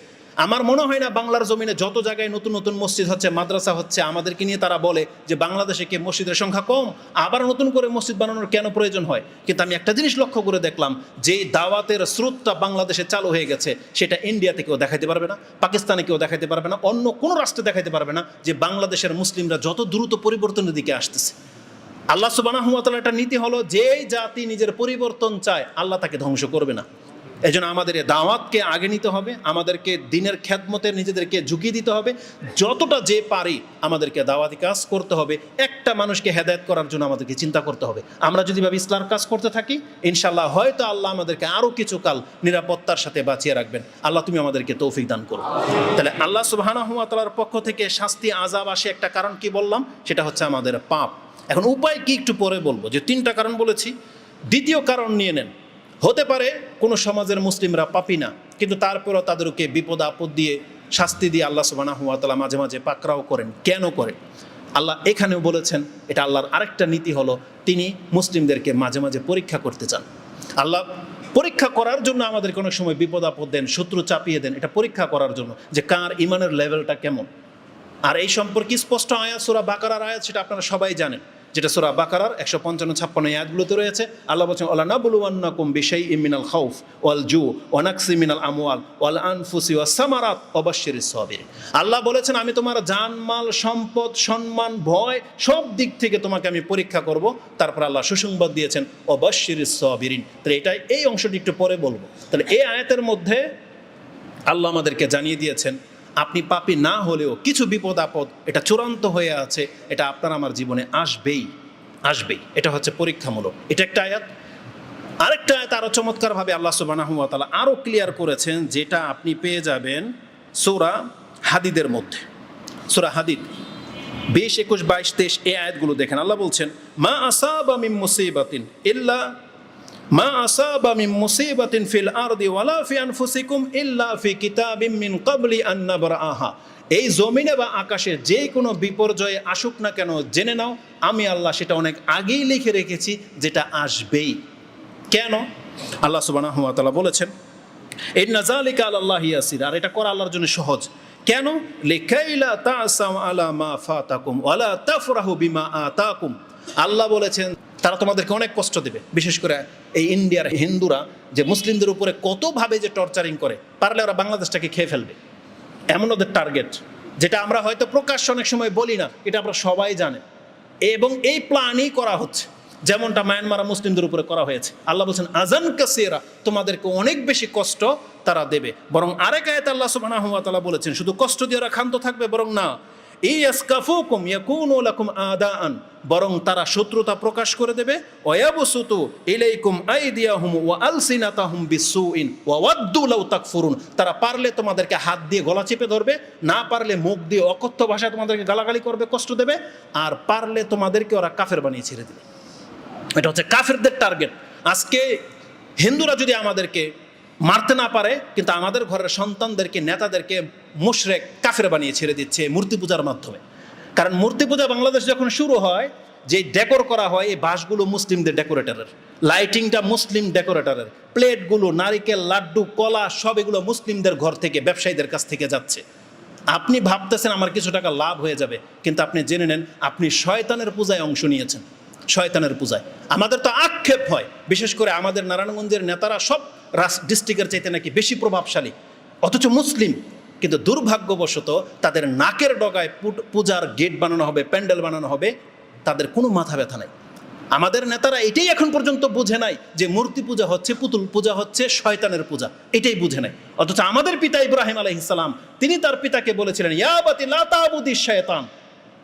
আমার মনে হয় না বাংলার জমিনে যত জায়গায় নতুন নতুন মসজিদ হচ্ছে, মাদ্রাসা হচ্ছে, আমাদেরকে নিয়ে তারা বলে যে বাংলাদেশে কি মসজিদের সংখ্যা কম, আবার নতুন করে মসজিদ বানানোর কেন প্রয়োজন হয়। কিন্তু আমি একটা জিনিস লক্ষ্য করে দেখলাম, যে দাওয়াতের স্রোতটা বাংলাদেশে চালু হয়ে গেছে, সেটা ইন্ডিয়াতে কেউ দেখাতে পারবে না, পাকিস্তানে কেউ দেখাতে পারবে না, অন্য কোনো রাষ্ট্রে দেখাতে পারবে না যে বাংলাদেশের মুসলিমরা যত দ্রুত পরিবর্তনের দিকে আসতেছে। আল্লাহ সুবহানাহু ওয়া তাআলার একটা নীতি হলো, যেই জাতি নিজের পরিবর্তন চায় আল্লাহ তাকে ধ্বংস করবে না। এই জন্য আমাদের এই দাওয়াতকে আগে নিতে হবে, আমাদেরকে দিনের খেদমতে নিজেদেরকে ঝুঁকিয়ে দিতে হবে, যতটা যে পারি আমাদেরকে দাওয়াতি কাজ করতে হবে, একটা মানুষকে হেদায়েত করার জন্য আমাদেরকে চিন্তা করতে হবে। আমরা যদি ভাবে ইসলামের কাজ করতে থাকি, ইনশাআল্লাহ হয়তো আল্লাহ আমাদেরকে আরও কিছুকাল নিরাপত্তার সাথে বাঁচিয়ে রাখবেন। আল্লাহ তুমি আমাদেরকে তৌফিক দান করো। তাহলে আল্লাহ সুবহানাহু ওয়া তাআলার পক্ষ থেকে শাস্তি আযাব আসে, একটা কারণ কি বললাম, সেটা হচ্ছে আমাদের পাপ। এখন উপায় কি একটু পরে বলবো, যে তিনটা কারণ বলেছি। দ্বিতীয় কারণ নিয়ে নেন, হতে পারে কোনো সমাজের মুসলিমরা পাপী না, কিন্তু তারপরও তাদেরকে বিপদ আপদ দিয়ে শাস্তি দিয়ে আল্লাহ সুবহানাহু ওয়া তাআলা মাঝে মাঝে পাকড়াও করেন। কেন করে? আল্লাহ এখানেও বলেছেন, এটা আল্লাহর আরেকটা নীতি হলো, তিনি মুসলিমদেরকে মাঝে মাঝে পরীক্ষা করতে চান। আল্লাহ পরীক্ষা করার জন্য আমাদেরকে অনেক সময় বিপদ আপদ দেন, শত্রু চাপিয়ে দেন, এটা পরীক্ষা করার জন্য যে কার ইমানের লেভেলটা কেমন। আর এই সম্পর্কে স্পষ্ট আয়াত সূরা বাকারার আয়াত, সেটা আপনারা সবাই জানেন, যেটা সূরা বাকারার 155-56 আয়াতগুলোতে রয়েছে। আল্লাহ বলছেন, ওয়ালা নাবলুওয়ান্নাকুম বিশাইইম মিনাল খাউফ ওয়াল জু ওয়া নাকসি মিনাল আমওয়াল ওয়াল আনফুসি ওয়াস সামারাত ওয়া বাশশিরিস সাবিরিন। আল্লাহ বলেছেন, আমি তোমার জানমাল, সম্পদ, সম্মান, ভয় সব দিক থেকে তোমাকে আমি পরীক্ষা করব। তারপর আল্লাহ সুসংবাদ দিয়েছেন, ওয়া বাশশিরিস সাবিরিন। তাহলে এটাই, এই অংশটি একটু পরে বলবো। তাহলে এই আয়াতের মধ্যে আল্লাহ আমাদেরকে জানিয়ে দিয়েছেন, আপনি পাপী না হলেও কিছু বিপদ আপদ এটা চূড়ান্ত হয়ে আছে, এটা আপনার আমার জীবনে আসবেই আসবেই। এটা হচ্ছে পরীক্ষামূলক। এটা একটা আয়াত। আরেকটা আয়াত আরও চমৎকারভাবে আল্লাহ সুবহানাহু ওয়া তাআলা আরও ক্লিয়ার করেছেন, যেটা আপনি পেয়ে যাবেন সূরা হাদিদের মধ্যে। সূরা হাদিদ 20, 21, 22, 23 এই আয়াতগুলো দেখেন। আল্লাহ বলছেন, মা আসাবা মিন মুসিবাতিন ইল্লা মা আসাবা মিন মুসিবাতিন ফিল আরদি ওয়ালা ফি আনফুসিকুম ইল্লা ফি কিতাবিম মিন ক্বাবলি আন নাবরাহা। এই জমিনে বা আকাশে যে কোনো বিপর্যয়ে আসুক না কেন জেনে নাও আমি আল্লাহ সেটা অনেক আগেই লিখে রেখেছি, যেটা আসবেই। কেন? আল্লাহ সুবহানাহু ওয়া তাআলা বলেছেন ইন্না যালিকা আলাল্লাহি ইয়াসির, আর এটা করা আল্লাহর জন্য সহজ। কেন? লিকাইলা তাসাউ আলা মা ফাতাকুম ওয়ালা তাফরাহু বিমা আতাকুম। আল্লাহ বলেছেন তারা তোমাদেরকে অনেক কষ্ট দেবে, বিশেষ করে এই ইন্ডিয়ার হিন্দুরা যে মুসলিমদের উপরে কতভাবে যে টর্চারিং করে, পারলে ওরা বাংলাদেশটাকে খেয়ে ফেলবে, এমন ওদের টার্গেট, যেটা আমরা হয়তো প্রকাশ্যে অনেক সময় বলি না, এটা আমরা সবাই জানে। এবং এই প্ল্যানই করা হচ্ছে, যেমনটা মায়ানমার মুসলিমদের উপরে করা হয়েছে। আল্লাহ বলছেন আজান কাসীরা, তোমাদেরকে অনেক বেশি কষ্ট তারা দেবে। বরং আরেক আয়াতে আল্লাহ সুবহানাহু ওয়া তাআলা বলেছেন শুধু কষ্ট দিয়ে ওরা ক্ষান্ত থাকবে, বরং না, ইয়াসকাফুকুম ইয়াকুনু লাকুম আদাআন, বরং তারা শত্রুতা প্রকাশ করে দেবে। ওয়ায়াবসুতু ইলাইকুম আইদিয়াহুম ওয়া আলসিনাতাহুম বিসসুইন ওয়া ওয়াদ্দু লাউ তাকফুরুন, তারা পারলে তোমাদেরকে হাত দিয়ে গলা চেপে ধরবে, না পারলে মুখ দিয়ে অকথ্য ভাষায় তোমাদেরকে গালাগালি করবে, কষ্ট দেবে, আর পারলে তোমাদেরকে ওরা কাফের বানিয়ে ছেড়ে দেবে। এটা হচ্ছে কাফেরদের টার্গেট। আজকে হিন্দুরা যদি আমাদেরকে মারতে না পারে, কিন্তু আমাদের ঘরের সন্তানদেরকে, নেতাদেরকে মুশরিক কাফের বানিয়ে ছেড়ে দিচ্ছে মূর্তি পূজার মাধ্যমে। কারণ মূর্তি পূজা বাংলাদেশ যখন শুরু হয়, যে ডেকোর করা হয় এই বাঁশগুলো মুসলিমদের ডেকোরেটরের, লাইটিংটা মুসলিম ডেকোরেটরের, প্লেটগুলো, নারিকেল, লাড্ডু, কলা সব এগুলো মুসলিমদের ঘর থেকে, ব্যবসায়ীদের কাছ থেকে যাচ্ছে। আপনি ভাবতেছেন আমার কিছু টাকা লাভ হয়ে যাবে, কিন্তু আপনি জেনে নেন আপনি শয়তানের পূজায় অংশ নিয়েছেন, শয়তানের পূজায়। আমাদের তো আক্ষেপ হয়, বিশেষ করে আমাদের নারায়ণগঞ্জের নেতারা সব ডিস্ট্রিক্টের চাইতে নাকি বেশি প্রভাবশালী, অথচ মুসলিম। কিন্তু দুর্ভাগ্যবশত তাদের নাকের ডগায় পূজার গেট বানানো হবে, প্যান্ডেল বানানো হবে, তাদের কোনো মাথা ব্যথা নাই। আমাদের নেতারা এটাই এখন পর্যন্ত বুঝে নাই যে মূর্তি পূজা হচ্ছে, পুতুল পূজা হচ্ছে শয়তানের পূজা, এটাই বুঝে নাই। অথচ আমাদের পিতা ইব্রাহিম আলাইহিস সালাম, তিনি তার পিতাকে বলেছিলেন ইয়া বাতি লা তাবুদিশ শায়তান,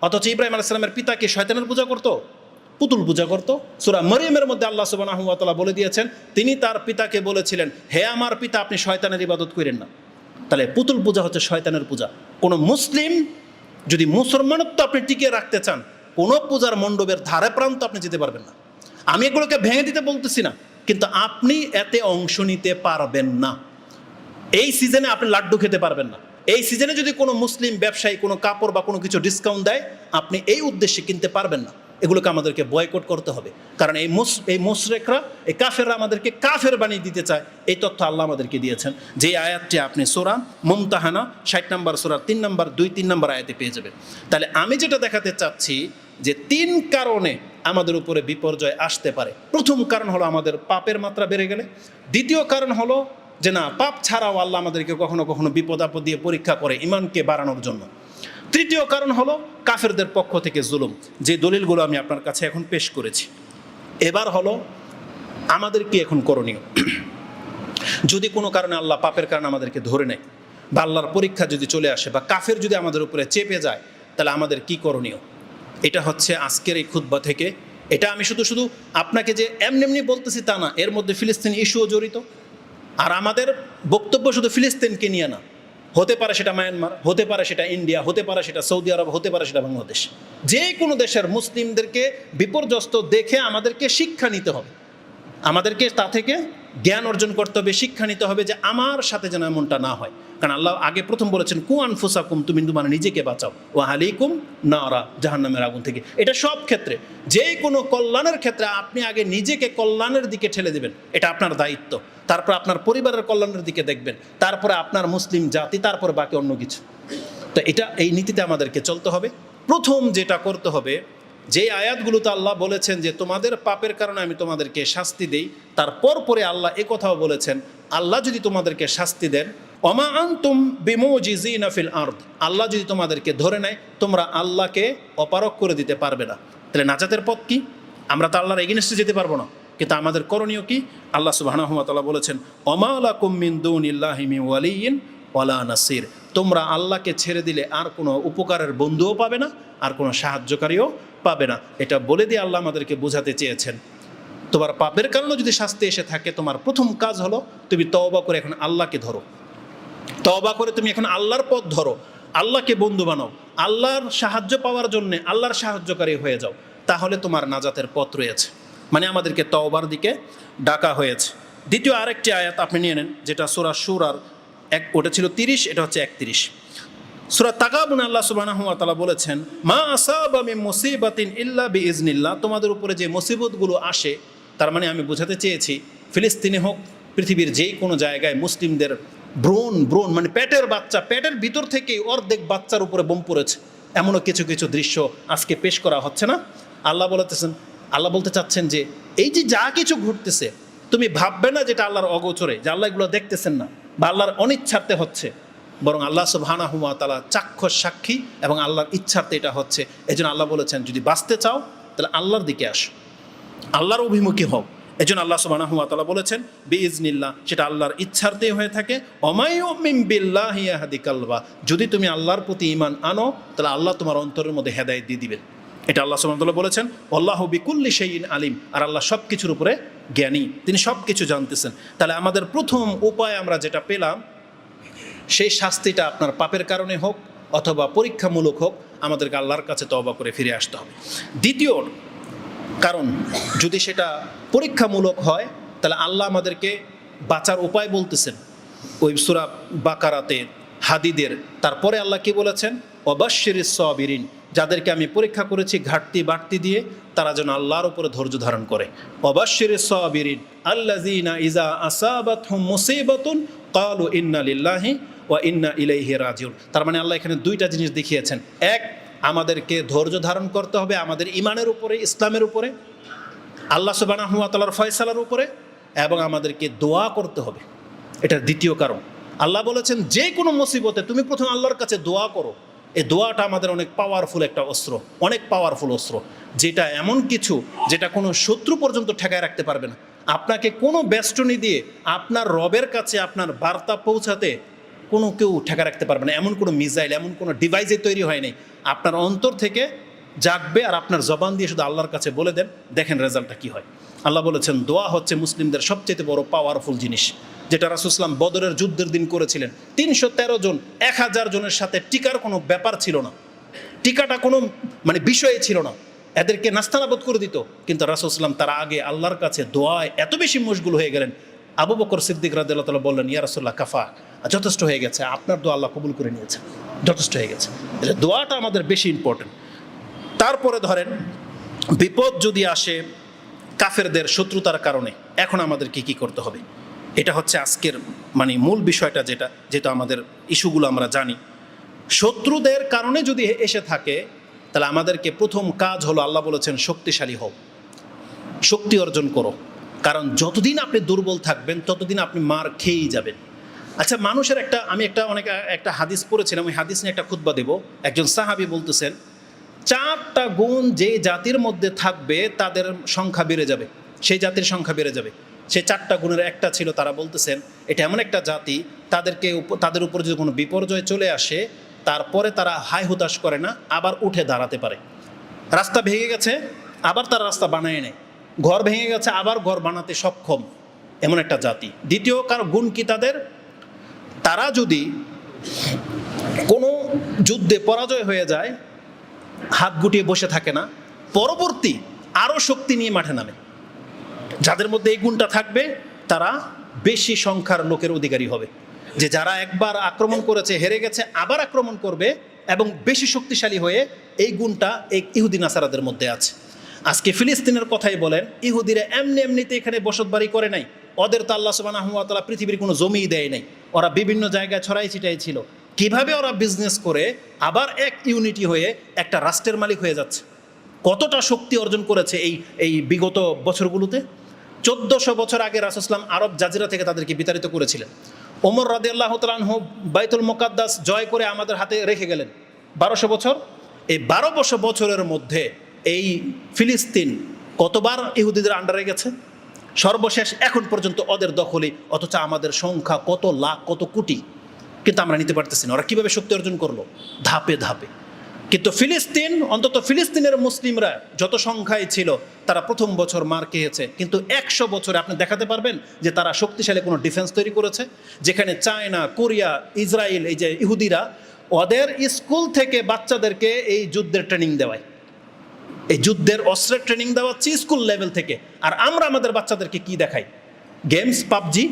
অথচ ইব্রাহিম আলাইহিস সালামের পিতা কি শয়তানের পূজা করতো? পুতুল পূজা করত। সূরা মরিয়মের মধ্যে আল্লাহ সুবহানাহু ওয়া তাআলা বলে দিয়েছেন, তিনি তার পিতাকে বলেছিলেন হে আমার পিতা, আপনি শয়তানের ইবাদত করেন না। তাহলে পুতুল পূজা হচ্ছে শয়তানের পূজা। কোনো মুসলিম যদি মুসলমানত্ব আপনি টিকিয়ে রাখতে চান, কোনো পূজার মণ্ডপের ধারে প্রান্ত আপনি যেতে পারবেন না। আমি এগুলোকে ভেঙে দিতে বলতেছি না, কিন্তু আপনি এতে অংশ নিতে পারবেন না। এই সিজনে আপনি লাড্ডু খেতে পারবেন না। এই সিজনে যদি কোনো মুসলিম ব্যবসায়ী কোনো কাপড় বা কোনো কিছু ডিসকাউন্ট দেয়, আপনি এই উদ্দেশ্যে কিনতে পারবেন না। এগুলোকে আমাদেরকে বয়কট করতে হবে, কারণ এই মুশরিকরা, এই কাফেররা আমাদেরকে কাফের বানিয়ে দিতে চায়। এই তথ্য আল্লাহ আমাদেরকে দিয়েছেন, যে আয়াতটি আপনি সূরা মুমতাহানা 60 নম্বর সূরা 3 নম্বর 2-3 নম্বর আয়াতে পেয়ে যাবেন। তাহলে আমি যেটা দেখাতে চাচ্ছি যে 3 কারণে আমাদের উপরে বিপর্যয় আসতে পারে। প্রথম কারণ হলো আমাদের পাপের মাত্রা বেড়ে গেলে। দ্বিতীয় কারণ হলো যে না, পাপ ছাড়াও আল্লাহ আমাদেরকে কখনো কখনো বিপদ আপদ দিয়ে পরীক্ষা করে ইমানকে বাড়ানোর জন্য। তৃতীয় কারণ হলো কাফেরদের পক্ষ থেকে জুলুম, যে দলিলগুলো আমি আপনার কাছে এখন পেশ করেছি। এবার হলো আমাদের কি এখন করণীয়। যদি কোনো কারণে আল্লাহ পাপের কারণে আমাদেরকে ধরে নেয়, বা আল্লাহর পরীক্ষা যদি চলে আসে, বা কাফের যদি আমাদের উপরে চেপে যায়, তাহলে আমাদের কি করণীয়। এটা হচ্ছে আজকের এই খুতবা থেকে। এটা আমি শুধু আপনাকে যে এমনি বলতেছি তা না, এর মধ্যে ফিলিস্তিন ইস্যুও জড়িত। আর আমাদের বক্তব্য শুধু ফিলিস্তিনকে নিয়ে না, হতে পারে সেটা মায়ানমার, হতে পারে সেটা ইন্ডিয়া, হতে পারে সেটা সৌদি আরব, হতে পারে সেটা বাংলাদেশ। যে কোনো দেশের মুসলিমদেরকে বিপর্যস্ত দেখে আমাদেরকে শিক্ষা নিতে হবে, আমাদেরকে তা থেকে জ্ঞান অর্জন করতে হবে, শিক্ষা নিতে হবে যে আমার সাথে যেন এমনটা না হয়। কারণ আল্লাহ আগে প্রথম বলেছেন কু আনফুসাকুম, তুমি মানে নিজেকে বাঁচাও, ও আলাইকুম নারা, জাহান্নামের আগুন থেকে। এটা সব ক্ষেত্রে, যে কোনো কল্যাণের ক্ষেত্রে আপনি আগে নিজেকে কল্যাণের দিকে ঠেলে দেবেন, এটা আপনার দায়িত্ব। তারপর আপনার পরিবারের কল্যাণের দিকে দেখবেন, তারপরে আপনার মুসলিম জাতি, তারপর বাকি অন্য কিছু। তো এই নীতিতে আমাদেরকে চলতে হবে। প্রথম যেটা করতে হবে, যে আয়াতগুলোতে আল্লাহ বলেছেন যে তোমাদের পাপের কারণে আমি তোমাদেরকে শাস্তি দেই, তারপর পরে আল্লাহ কথাও বলেছেন আল্লাহ যদি তোমাদেরকে শাস্তি দেন, ওমা আনতুম বিমুজিজিনা ফিল আরদ, আল্লাহ যদি তোমাদেরকে ধরে নেয়, তোমরা আল্লাহকে অপারক করে দিতে পারবে না। তাহলে নাজাতের পথ কি? আমরা তো আল্লাহর এগেইনস্টে যেতে পারবো না, কিন্তু আমাদের করণীয় কি? আল্লাহ সুবহানাহু ওয়া তাআলা বলেছেন ওমা লাকুম মিন দুনিল্লাহি মিন ওয়ালিয়্যিন ওয়ালা নাসির, তোমরা আল্লাহকে ছেড়ে দিলে আর কোনো উপকারের বন্ধুও পাবে না, আর কোনো সাহায্যকারীও পাবে না। এটা বলে দিয়ে আল্লাহ আমাদেরকে বোঝাতে চেয়েছেন তোমার পাপের কারণে যদি শাস্তি এসে থাকে, তোমার প্রথম কাজ হলো তুমি তওবা করে এখন আল্লাহকে ধরো, তওবা করে তুমি এখন আল্লাহর পথ ধরো, আল্লাহকে বন্ধু বানাও, আল্লাহর সাহায্য পাওয়ার জন্যে আল্লাহর সাহায্যকারী হয়ে যাও, তাহলে তোমার নাজাতের পথ রয়েছে। মানে আমাদেরকে তওবার দিকে ডাকা হয়েছে। দ্বিতীয় আরেকটি আয়াত আপনি নিয়ে নেন, যেটা সূরা সূরার ওটা ছিল 30, এটা হচ্ছে 31। সূরা তাগাবুন আল্লাহ সুবহানাহু ওয়া তাআলা বলেছেন, মা আসাবা মিন মুসিবাতিন ইল্লা বিইজনিল্লাহ, তোমাদের উপরে যে মুসিবতগুলো আসে, তার মানে আমি বোঝাতে চেয়েছি ফিলিস্তিনে হোক, পৃথিবীর যেই কোনো জায়গায় মুসলিমদের ব্রণ মানে পেটের বাচ্চা, পেটের ভিতর থেকেই অর্ধেক বাচ্চার উপরে বোম পড়েছে, এমনও কিছু কিছু দৃশ্য আজকে পেশ করা হচ্ছে না? আল্লাহ বলতে চাচ্ছেন যে এই যে যা কিছু ঘটতেছে, তুমি ভাববে না যেটা আল্লাহর অগোচরে, যে আল্লাহ এগুলো দেখতেছেন না বা আল্লাহর অনিচ্ছার্থে হচ্ছে, বরং আল্লাহ সুবহানাহু ওয়া তাআলা চাক্ষুষ সাক্ষী এবং আল্লাহর ইচ্ছার্থে এটা হচ্ছে। এই জন্য আল্লাহ বলেছেন, যদি বাঁচতে চাও তাহলে আল্লাহর দিকে আসো, আল্লাহর অভিমুখী হও। এই জন্য আল্লাহ সুবহানাহু ওয়া তাআলা বলেছেন বিইজনিল্লাহ, সেটা আল্লাহর ইচ্ছার্থেই হয়ে থাকে। ওমাই ইউমিন বিল্লাহি ইয়াহদি কালবা, যদি তুমি আল্লাহর প্রতি ঈমান আনো তাহলে আল্লাহ তোমার অন্তরের মধ্যে হেদায়েত দিয়ে দিবেন। এটা আল্লাহ সুবহানাহু ওয়া তাআলা বলেছেন, আল্লাহু বিকুল্লি শাইইন আলিম, আর আল্লাহ সব কিছুর উপরে জ্ঞানী, তিনি সব কিছু জানতেছেন। তাহলে আমাদের প্রথম উপায় আমরা যেটা পেলাম, সেই শাস্তিটা আপনার পাপের কারণে হোক অথবা পরীক্ষামূলক হোক, আমাদেরকে আল্লাহর কাছে তওবা করে ফিরে আসতে হবে। দ্বিতীয় কারণ, যদি সেটা পরীক্ষামূলক হয় তাহলে আল্লাহ আমাদেরকে বাঁচার উপায় বলতেছেন ওই সূরা বাকারাতে, হাদিদের। তারপরে আল্লাহ কি বলেছেন, ওয়াবাশশিরিস সাবিরিন, যাদেরকে আমি পরীক্ষা করেছি ঘাটতি বাড়তি দিয়ে, তারা যেন আল্লাহর উপরে ধৈর্য ধারণ করে। ওয়াবাশশিরিস সাবিরিন আল্লাযীনা ইযা আসাবাতহুম মুসিবাতুন ক্বালু ইন্না লিল্লাহি ওয়া ইন্না ইলাইহি রাজিউন। তার মানে আল্লাহ এখানে দুইটা জিনিস দেখিয়েছেন। এক, আমাদেরকে ধৈর্য ধারণ করতে হবে আমাদের ঈমানের উপরে, ইসলামের উপরে, আল্লাহ সুবহানাহু ওয়া তাআলার ফয়সালার উপরে, এবং আমাদেরকে দোয়া করতে হবে। এটার দ্বিতীয় কারণ, আল্লাহ বলেছেন যে কোনো মুসিবতে তুমি প্রথমে আল্লাহর কাছে দোয়া করো। এই দোয়াটা আমাদের অনেক পাওয়ারফুল একটা অস্ত্র, অনেক পাওয়ারফুল অস্ত্র, যেটা এমন কিছু যেটা কোনো শত্রু পর্যন্ত ঠেকায় রাখতে পারবে না। আপনাকে কোনো বেষ্টনী দিয়ে আপনার রবের কাছে আপনার বার্তা পৌঁছাতে কোনো কেউ ঠেকা রাখতে পারবে না। এমন কোনো মিসাইল, এমন কোনো ডিভাইসে তৈরি হয়নি। আপনার অন্তর থেকে জাগবে আর আপনার জবান দিয়ে শুধু আল্লাহর কাছে বলে দেন, দেখেন রেজাল্টটা কী হয়। আল্লাহ বলেছেন দোয়া হচ্ছে মুসলিমদের সবচেয়ে বড় পাওয়ারফুল জিনিস, যেটা রাসূল সাল্লাল্লাহু আলাইহি ওয়াসাল্লাম বদরের যুদ্ধের দিন করেছিলেন। 313 জন 1000 জনের সাথে টিকার কোনো ব্যাপার ছিল না, টিকাটা কোনো মানে বিষয় ছিল না, এদেরকে নাস্তানাবুদ করে দিত। কিন্তু রাসূল সাল্লাল্লাহু আলাইহি ওয়াসাল্লাম তার আগে আল্লাহর কাছে দোয়ায় এত বেশি মশগুল হয়ে গেলেন, আবু বকর সিদ্দিক রাদিয়াল্লাহু তাআলা বললেন, ইয়া রাসূলুল্লাহ কাফা, যথেষ্ট হয়ে গেছে, আপনার দোয়া আল্লাহ কবুল করে নিয়েছে, যথেষ্ট হয়ে গেছে। তাহলে দোয়াটা আমাদের বেশি ইম্পর্টেন্ট। তারপরে ধরেন বিপদ যদি আসে কাফেরদের শত্রুতার কারণে, এখন আমাদেরকে কি করতে হবে? এটা হচ্ছে আজকের মানে মূল বিষয়টা, যেটা আমাদের ইস্যুগুলো আমরা জানি। শত্রুদের কারণে যদি এসে থাকে তাহলে আমাদেরকে প্রথম কাজ হলো, আল্লাহ বলেছেন শক্তিশালী হও, শক্তি অর্জন করো। কারণ যতদিন আপনি দুর্বল থাকবেন ততদিন আপনি মার খেয়েই যাবেন। আচ্ছা, মানুষের আমি একটা হাদিস পড়েছিলাম, ওই হাদিস নিয়ে একটা খুতবা দেব। একজন সাহাবী বলতেছেন, 4টা গুণ যে জাতির মধ্যে থাকবে তাদের সংখ্যা বেড়ে যাবে, সেই জাতির সংখ্যা বেড়ে যাবে। সেই 4টা গুণের একটা ছিল, তারা বলতেছেন এটা এমন একটা জাতি, তাদের উপর যদি কোনো বিপর্যয় চলে আসে তারপরে তারা হাই হুতাশ করে না, আবার উঠে দাঁড়াতে পারে। রাস্তা ভেঙে গেছে আবার তারা রাস্তা বানায় নেয়, ঘর ভেঙে গেছে আবার ঘর বানাতে সক্ষম, এমন একটা জাতি। দ্বিতীয় গুণ কি তাদের? তারা যদি কোনো যুদ্ধে পরাজয় হয়ে যায় হাত গুটিয়ে বসে থাকে না, পরবর্তী আরও শক্তি নিয়ে মাঠে নামে। যাদের মধ্যে এই গুণটা থাকবে তারা বেশি সংখ্যার লোকের অধিকারী হবে, যে যারা একবার আক্রমণ করেছে হেরে গেছে আবার আক্রমণ করবে এবং বেশি শক্তিশালী হয়ে। এই গুণটা এই ইহুদি নাসারাদের মধ্যে আছে। আজকে ফিলিস্তিনের কথাই বলেন, ইহুদিরা এমনিতে এখানে বসতবাড়ি করে নাই, ওদের তো আল্লাহ সুবহানাহু ওয়া তাআলা পৃথিবীর কোনো জমিই দেয় নাই, ওরা বিভিন্ন জায়গায় ছড়াই ছিটাই ছিল। কিভাবে ওরা বিজনেস করে আবার এক ইউনিটি হয়ে একটা রাষ্ট্রের মালিক হয়ে যাচ্ছে, কতটা শক্তি অর্জন করেছে এই বিগত বছরগুলোতে। 1400 বছর আগে রাসূল সাল্লাল্লাহু আলাইহি ওয়াসাল্লাম আরব জাজিরা থেকে তাদেরকে বিতাড়িত করেছিলেন। ওমর রাদিয়াল্লাহু তাআলা আনহু বাইতুল মুকাদ্দাস জয় করে আমাদের হাতে রেখে গেলেন 1200 বছর। এই 1200 বছরের মধ্যে এই ফিলিস্তিন কতবার ইহুদিদের আন্ডারে গেছে, সর্বশেষ এখন পর্যন্ত ওদের দখলে, অথচ আমাদের সংখ্যা কত লাখ কত কোটি, কিন্তু আমরা নিতে পারতেছি না। ওরা কীভাবে শক্তি অর্জন করলো? ধাপে ধাপে। কিন্তু ফিলিস্তিন, অন্তত ফিলিস্তিনের মুসলিমরা যত সংখ্যায় ছিল তারা প্রথম বছর মার খেয়েছে, কিন্তু 100 বছরে আপনি দেখাতে পারবেন যে তারা শক্তিশালী কোনো ডিফেন্স তৈরি করেছে? যেখানে চায়না, কোরিয়া, ইসরায়েল, এই যে ইহুদিরা, ওদের স্কুল থেকে বাচ্চাদেরকে এই যুদ্ধের ট্রেনিং দেওয়ায়। এই যুদ্ধের অস্ত্রের ট্রেনিং দেওয়াচ্ছি স্কুল লেভেল থেকে, আর আমরা আমাদের বাচ্চাদেরকে কি দেখাই? Games, PUBG.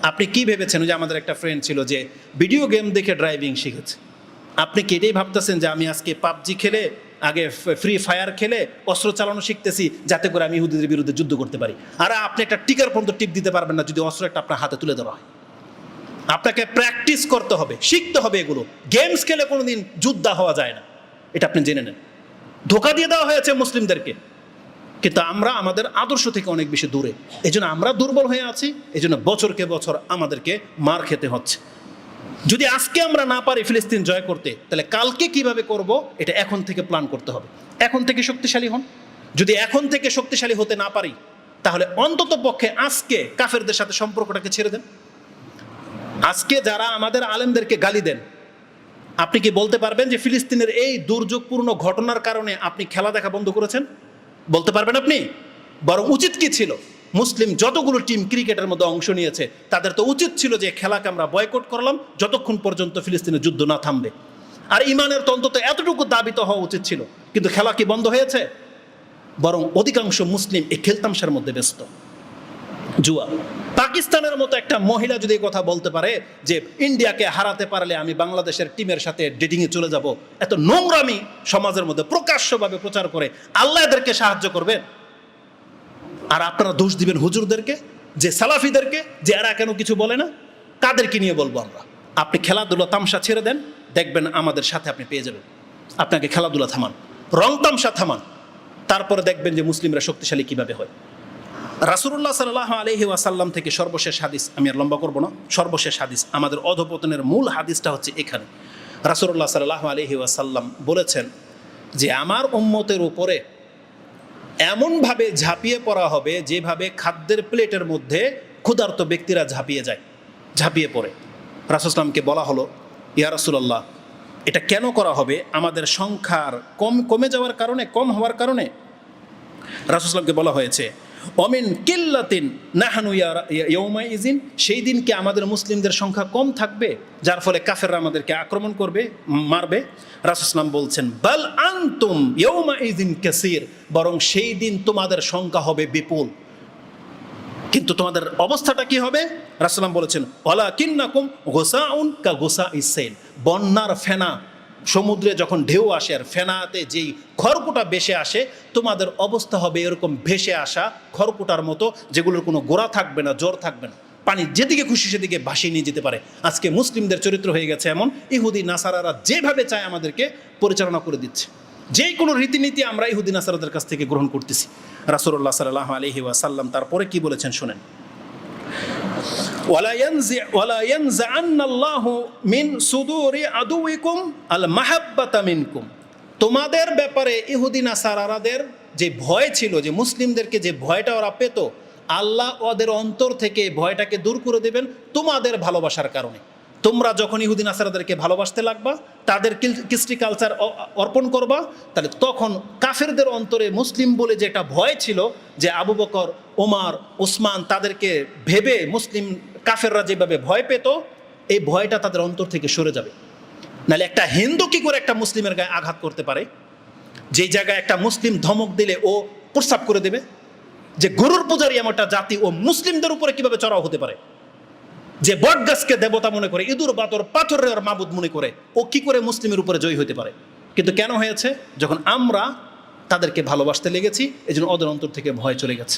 আপনি কি ভেবেছেন যে আমাদের একটা ফ্রেন্ড ছিল যে ভিডিও গেম দেখে ড্রাইভিং শিখেছে? আপনি কি এটাই ভাবতেছেন যে আমি আজকে পাবজি খেলে, আগে ফ্রি ফায়ার খেলে অস্ত্র চালানো শিখতেছি যাতে করে আমি ইহুদিদের বিরুদ্ধে যুদ্ধ করতে পারি? আর আপনি একটা টিকার পর্যন্ত টিপ দিতে পারবেন না যদি অস্ত্র একটা আপনার হাতে তুলে দেওয়া হয়। আপনাকে প্র্যাকটিস করতে হবে, শিখতে হবে এগুলো। গেমস খেলে কোনোদিন যোদ্ধা হওয়া যায় না, এটা আপনি জেনে নেন। ধোঁকা দিয়ে দেওয়া হয়েছে মুসলিমদেরকে, কিন্তু আমরা আমাদের আদর্শ থেকে অনেক বেশি দূরে। এই জন্য আমরা দুর্বল হয়ে আছি, এই জন্য বছরকে বছর আমাদেরকে মার খেতে হচ্ছে। যদি আজকে আমরা না পারি ফিলিস্তিন জয় করতে, তাহলে কালকে কিভাবে করব এটা এখন থেকে প্ল্যান করতে হবে। এখন থেকে শক্তিশালী হন। যদি এখন থেকে শক্তিশালী হতে না পারি, তাহলে অন্তত পক্ষে আজকে কাফেরদের সাথে সম্পর্কটাকে ছেড়ে দেন। আজকে যারা আমাদের আলেমদেরকে গালি দেন, আপনি কি বলতে পারবেন যে ফিলিস্তিনের এই দুর্যোগপূর্ণ ঘটনার কারণে আপনি খেলা দেখা বন্ধ করেছেন? বলতে পারবেন আপনি? বরং উচিত কি ছিল, মুসলিম যতগুলো টিম ক্রিকেটের মধ্যে অংশ নিয়েছে তাদের তো উচিত ছিল যে খেলাকে আমরা বয়কট করলাম যতক্ষণ পর্যন্ত ফিলিস্তিনের যুদ্ধ না থামবে। আর ইমানের তো অন্তত এতটুকু দাবিত হওয়া উচিত ছিল, কিন্তু খেলা কি বন্ধ হয়েছে? বরং অধিকাংশ মুসলিম এই খেলতামশার মধ্যে ব্যস্ত। জুয়া। পাকিস্তানের মতো একটা মহিলা যদি কথা বলতে পারে যে ইন্ডিয়াকে হারাতে পারলে আমি বাংলাদেশের টিমের সাথে ডেটিংয়ে চলে যাব, এত নোংরামি সমাজের মধ্যে প্রকাশ্যভাবে প্রচার করে আল্লাহ এদেরকে সাহায্য করবেন? আর আপনারা দোষ দিবেন হুজুরদেরকে, যে সালাফিদেরকে, যে এরা কেন কিছু বলে না। কাদেরকে নিয়ে বলবো আমরা? আপনি খেলাধুলা তামসা ছেড়ে দেন, দেখবেন আমাদের সাথে আপনি পেয়ে যাবেন। আপনাকে খেলাধুলা থামান, রং তামসা থামান, তারপরে দেখবেন যে মুসলিমরা শক্তিশালী কিভাবে হয়। রাসূলুল্লাহ সাল্লাল্লাহু আলাইহি ওয়াসাল্লাম থেকে সর্বশেষ হাদিস, আমি আর লম্বা করবো না, সর্বশেষ হাদিস, আমাদের অধপতনের মূল হাদিসটা হচ্ছে এখানে। রাসূলুল্লাহ সাল্লাল্লাহু আলাইহি ওয়াসাল্লাম বলেছেন যে আমার উম্মতের উপরে এমনভাবে ঝাঁপিয়ে পড়া হবে যেভাবে খাদ্যের প্লেটের মধ্যে ক্ষুধার্ত ব্যক্তিরা ঝাঁপিয়ে পড়ে। রাসূল সাল্লামকে বলা হলো, ইয়া রাসূলুল্লাহ, এটা কেন করা হবে? আমাদের সংখ্যার কমে যাওয়ার কারণে, কম হওয়ার কারণে? রাসূল সাল্লামকে বলা হয়েছে, অমিন কিল্লাতিন নাহানু ইয়াউমাইজিন, সেই দিন কি আমাদের মুসলিমদের সংখ্যা কম থাকবে যার ফলে কাফেররা আমাদেরকে আক্রমণ করবে, মারবে? রাসূল সাল্লাম বলছেন, বাল আনতুম ইয়াউমাইজিন কাসীর, বরং সেই দিন তোমাদের সংখ্যা হবে বিপুল। কিন্তু তোমাদের অবস্থাটা কি হবে? রাসূল সাল্লাম বলেছেন, ওয়ালাকিন্নাকুম গুসাউন কা গুসাইস সাইল, বন্যার ফেনা, সমুদ্রে যখন ঢেউ আসে আর ফেনাতে যেই খড়কুটা ভেসে আসে, তোমাদের অবস্থা হবে এরকম ভেসে আসা খড়কুটার মতো, যেগুলোর কোনো গোড়া থাকবে না, জোর থাকবে না, পানি যেদিকে খুশি সেদিকে ভাসিয়ে নিয়ে যেতে পারে। আজকে মুসলিমদের চরিত্র হয়ে গেছে এমন, ইহুদি নাসারারা যেভাবে চায় আমাদেরকে পরিচালনা করে দিচ্ছে। যে কোনো রীতিনীতি আমরা ইহুদি নাসারাদের কাছ থেকে গ্রহণ করতেছি। রাসূলুল্লাহ সাল্লাল্লাহু আলাইহি ওয়াসাল্লাম তারপরে কি বলেছেন শোনেন, ওয়ালা ইয়ানজাআন্নাল্লাহু মিন সুদুরি আদুইকুম আল মাহাব্বাতা মিনকুম, তোমাদের ব্যাপারে ইহুদি নাসারাদের যে ভয় ছিল, যে মুসলিমদেরকে যে ভয়টা ওরা পেত, আল্লাহ ওদের অন্তর থেকে ভয়টাকে দূর করে দেবেন তোমাদের ভালোবাসার কারণে। তোমরা যখন ইহুদি নাসারাদেরকে ভালোবাসতে লাগবা, তাদের কৃষ্টি কালচার অর্পণ করবা, তাহলে তখন কাফেরদের অন্তরে মুসলিম বলে যে একটা ভয় ছিল, যে আবু বকর, ওমর, ওসমান, তাদেরকে ভেবে মুসলিম কাফেররা যেভাবে ভয় পেত, এই ভয়টা তাদের অন্তর থেকে সরে যাবে। নাহলে একটা হিন্দু কি করে একটা মুসলিমের গায়ে আঘাত করতে পারে? যেই জায়গায় একটা মুসলিম ধমক দিলে ও প্রস্রাব করে দেবে। যে গরুর পূজারী এমন একটা জাতি, ও মুসলিমদের উপরে কিভাবে চড়াও হতে পারে? যে বট গাছকে দেবতা মনে করে, ইঁদুর বাতর পাথরের মাবুদ মনে করে, ও কি করে মুসলিমের উপরে জয়ী হতে পারে? কিন্তু কেন হয়েছে? যখন আমরা তাদেরকে ভালোবাসতে লেগেছি, এই জন্য ওদের অন্তর থেকে ভয় চলে গেছে।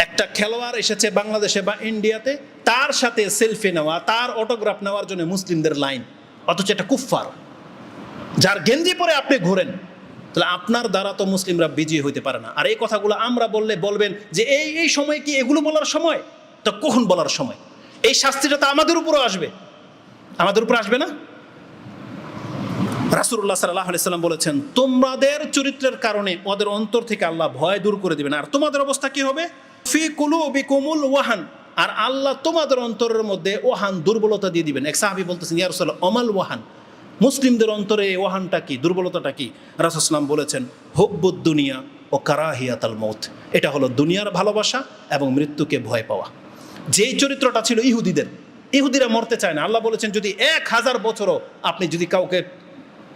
একটা খেলোয়াড় এসেছে বাংলাদেশে বা ইন্ডিয়াতে, তার সাথে সেলফি নেওয়া, তার অটোগ্রাফ নেওয়ার জন্য মুসলিমদের লাইন, অথচ এটা কুফফার, যার গেঞ্জি পরে আপনি ঘোরেন, তাহলে আপনার দ্বারা তো মুসলিমরা বিজয়ী হইতে পারে না। আর এই কথাগুলো আমরা বললে বলবেন যে এই সময় কি এগুলো বলার সময়? তো কখন বলার সময়? এই শাস্তিটা তো আমাদের উপরও আসবে, আমাদের উপর আসবে না? রাসূলুল্লাহ সাল্লাল্লাহু আলাইহি সাল্লাম বলেছেন, তোমাদের চরিত্রের কারণে ওদের অন্তর থেকে আল্লাহ ভয় দূর করে দিবেন। আর তোমাদের অবস্থা কি হবে? ফি কুলুবিকুমুল ওয়াহান, আর আল্লাহ তোমাদের অন্তরের মধ্যে ওয়াহান, দুর্বলতা দিয়ে দিবেন। এক সাহাবী বলতেছেন, ইয়া রাসূলুল্লাহ, অমাল ওয়াহান, মুসলিমদের অন্তরে ওয়াহানটা কি, দুর্বলতাটা কি? রাসূল সাল্লাল্লাহু বলেছেন, হুব্বুদ দুনিয়া ও কারাহিয়াতাল মউত, এটা হলো দুনিয়ার ভালোবাসা এবং মৃত্যুকে ভয় পাওয়া। যেই চরিত্রটা ছিল ইহুদিদের, ইহুদিরা মরতে চায় না। আল্লাহ বলেছেন, যদি 1000 বছরও আপনি যদি কাউকে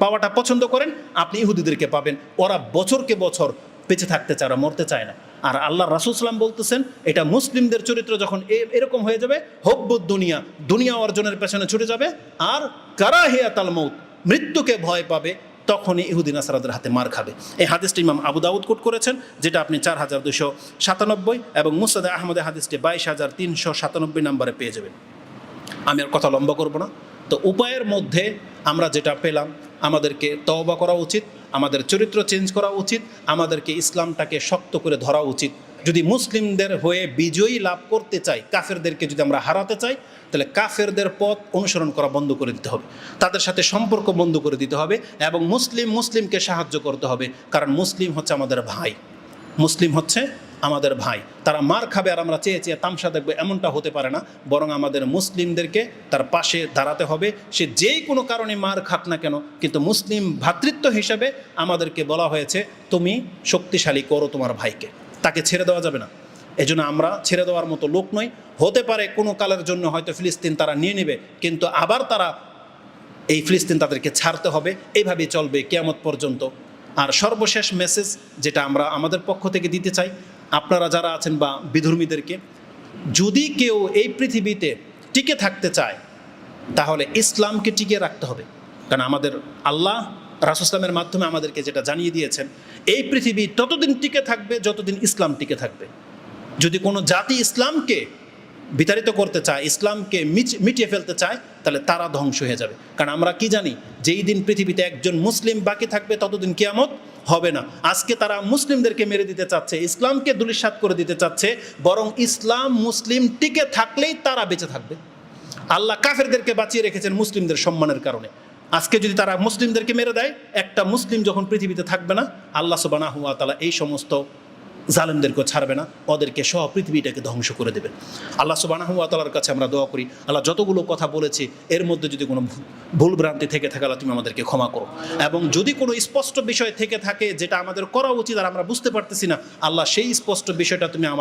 পাওয়াটা পছন্দ করেন, আপনি ইহুদিদেরকে পাবেন। ওরা বছরকে বছর বেঁচে থাকতে চায়, ওরা মরতে চায় না। আর আল্লাহ রাসূল সাল্লাম বলতেছেন, এটা মুসলিমদের চরিত্র যখন এরকম হয়ে যাবে, হব্বুদ দুনিয়া, দুনিয়া অর্জনের পেছনে ছুটে যাবে, আর কারাহিয়াতাল মউত, মৃত্যুকে ভয় পাবে, তখনই ইহুদি নাসারাদের হাতে মার খাবে। এই হাদিসটি ইমাম আবু দাউদ কোট করেছেন, যেটা আপনি 4297 এবং মুসনাদ আহমদের হাদিসটি 22397 নম্বরে পেয়ে যাবেন। আমি আর কথা লম্বা করব না। তো উপায়ের মধ্যে আমরা যেটা পেলাম, আমাদেরকে তওবা করা উচিত, আমাদের চরিত্র চেঞ্জ করা উচিত, আমাদেরকে ইসলামটাকে শক্ত করে ধরা উচিত। যদি মুসলিমদের হয়ে বিজয়ী লাভ করতে চাই, কাফেরদেরকে যদি আমরা হারাতে চাই, তাহলে কাফেরদের পথ অনুসরণ করা বন্ধ করে দিতে হবে, তাদের সাথে সম্পর্ক বন্ধ করে দিতে হবে, এবং মুসলিমকে সাহায্য করতে হবে। কারণ মুসলিম হচ্ছে আমাদের ভাই, মুসলিম হচ্ছে আমাদের ভাই। তারা মার খাবে আর আমরা চেয়ে চেয়ে তামসা দেখবে, এমনটা হতে পারে না। বরং আমাদের মুসলিমদেরকে তার পাশে দাঁড়াতে হবে, সে যেই কোনো কারণে মার খাক না কেন। কিন্তু মুসলিম ভ্রাতৃত্ব হিসাবে আমাদেরকে বলা হয়েছে, তুমি শক্তিশালী করো তোমার ভাইকে, তাকে ছেড়ে দেওয়া যাবে না। এজন্য আমরা ছেড়ে দেওয়ার মতো লোক নই। হতে পারে কোনো কালের জন্য হয়তো ফিলিস্তিন তারা নিয়ে নেবে, কিন্তু আবার তারা এই ফিলিস্তিন তাদেরকে ছাড়তে হবে, এইভাবেই চলবে কিয়ামত পর্যন্ত। আর সর্বশেষ মেসেজ যেটা আমরা আমাদের পক্ষ থেকে দিতে চাই, আপনারা যারা আছেন বা বিধর্মীদেরকে, যদি কেউ এই পৃথিবীতে টিকে থাকতে চায়, তাহলে ইসলামকে টিকিয়ে রাখতে হবে। কারণ আমাদের আল্লাহ রাসূল ইসলামের মাধ্যমে আমাদেরকে যেটা জানিয়ে দিয়েছেন, এই পৃথিবী ততদিন টিকে থাকবে যতদিন ইসলাম টিকে থাকবে। যদি কোনো জাতি ইসলামকে বিতাড়িত করতে চায়, ইসলামকে মিটিয়ে ফেলতে চায়, তাহলে তারা ধ্বংস হয়ে যাবে। কারণ আমরা কি জানি, যেই দিন পৃথিবীতে একজন মুসলিম বাকি থাকবে, ততদিন কিয়ামত হবে না। আজকে তারা মুসলিমদেরকে মেরে দিতে চাচ্ছে, ইসলামকে ধূলিসাৎ করে দিতে চাচ্ছে। বরং ইসলাম মুসলিম টিকে থাকলেই তারা বেঁচে থাকবে। আল্লাহ কাফেরদেরকে বাঁচিয়ে রেখেছেন মুসলিমদের সম্মানের কারণে। আজকে যদি তারা মুসলিমদেরকে মেরে দেয়, একটা মুসলিম যখন পৃথিবীতে থাকবে না, আল্লাহ সুবহানাহু ওয়া তাআলা এই সমস্ত জালেমদেরকেও ছাড়বে না, ওদেরকে সহ পৃথিবীটাকে ধ্বংস করে দেবেন। আল্লাহ সুবহানাহু ওয়া তাআলার কাছে আমরা দোয়া করি, আল্লাহ যতগুলো কথা বলেছি এর মধ্যে যদি কোনো ভুল ভ্রান্তি থেকে থাকে, আল্লাহ তুমি আমাদেরকে ক্ষমা করো। এবং যদি কোনো স্পষ্ট বিষয় থেকে থাকে যেটা আমাদের করা উচিত আর আমরা বুঝতে পারতেছি না, আল্লাহ সেই স্পষ্ট বিষয়টা তুমি আমাদের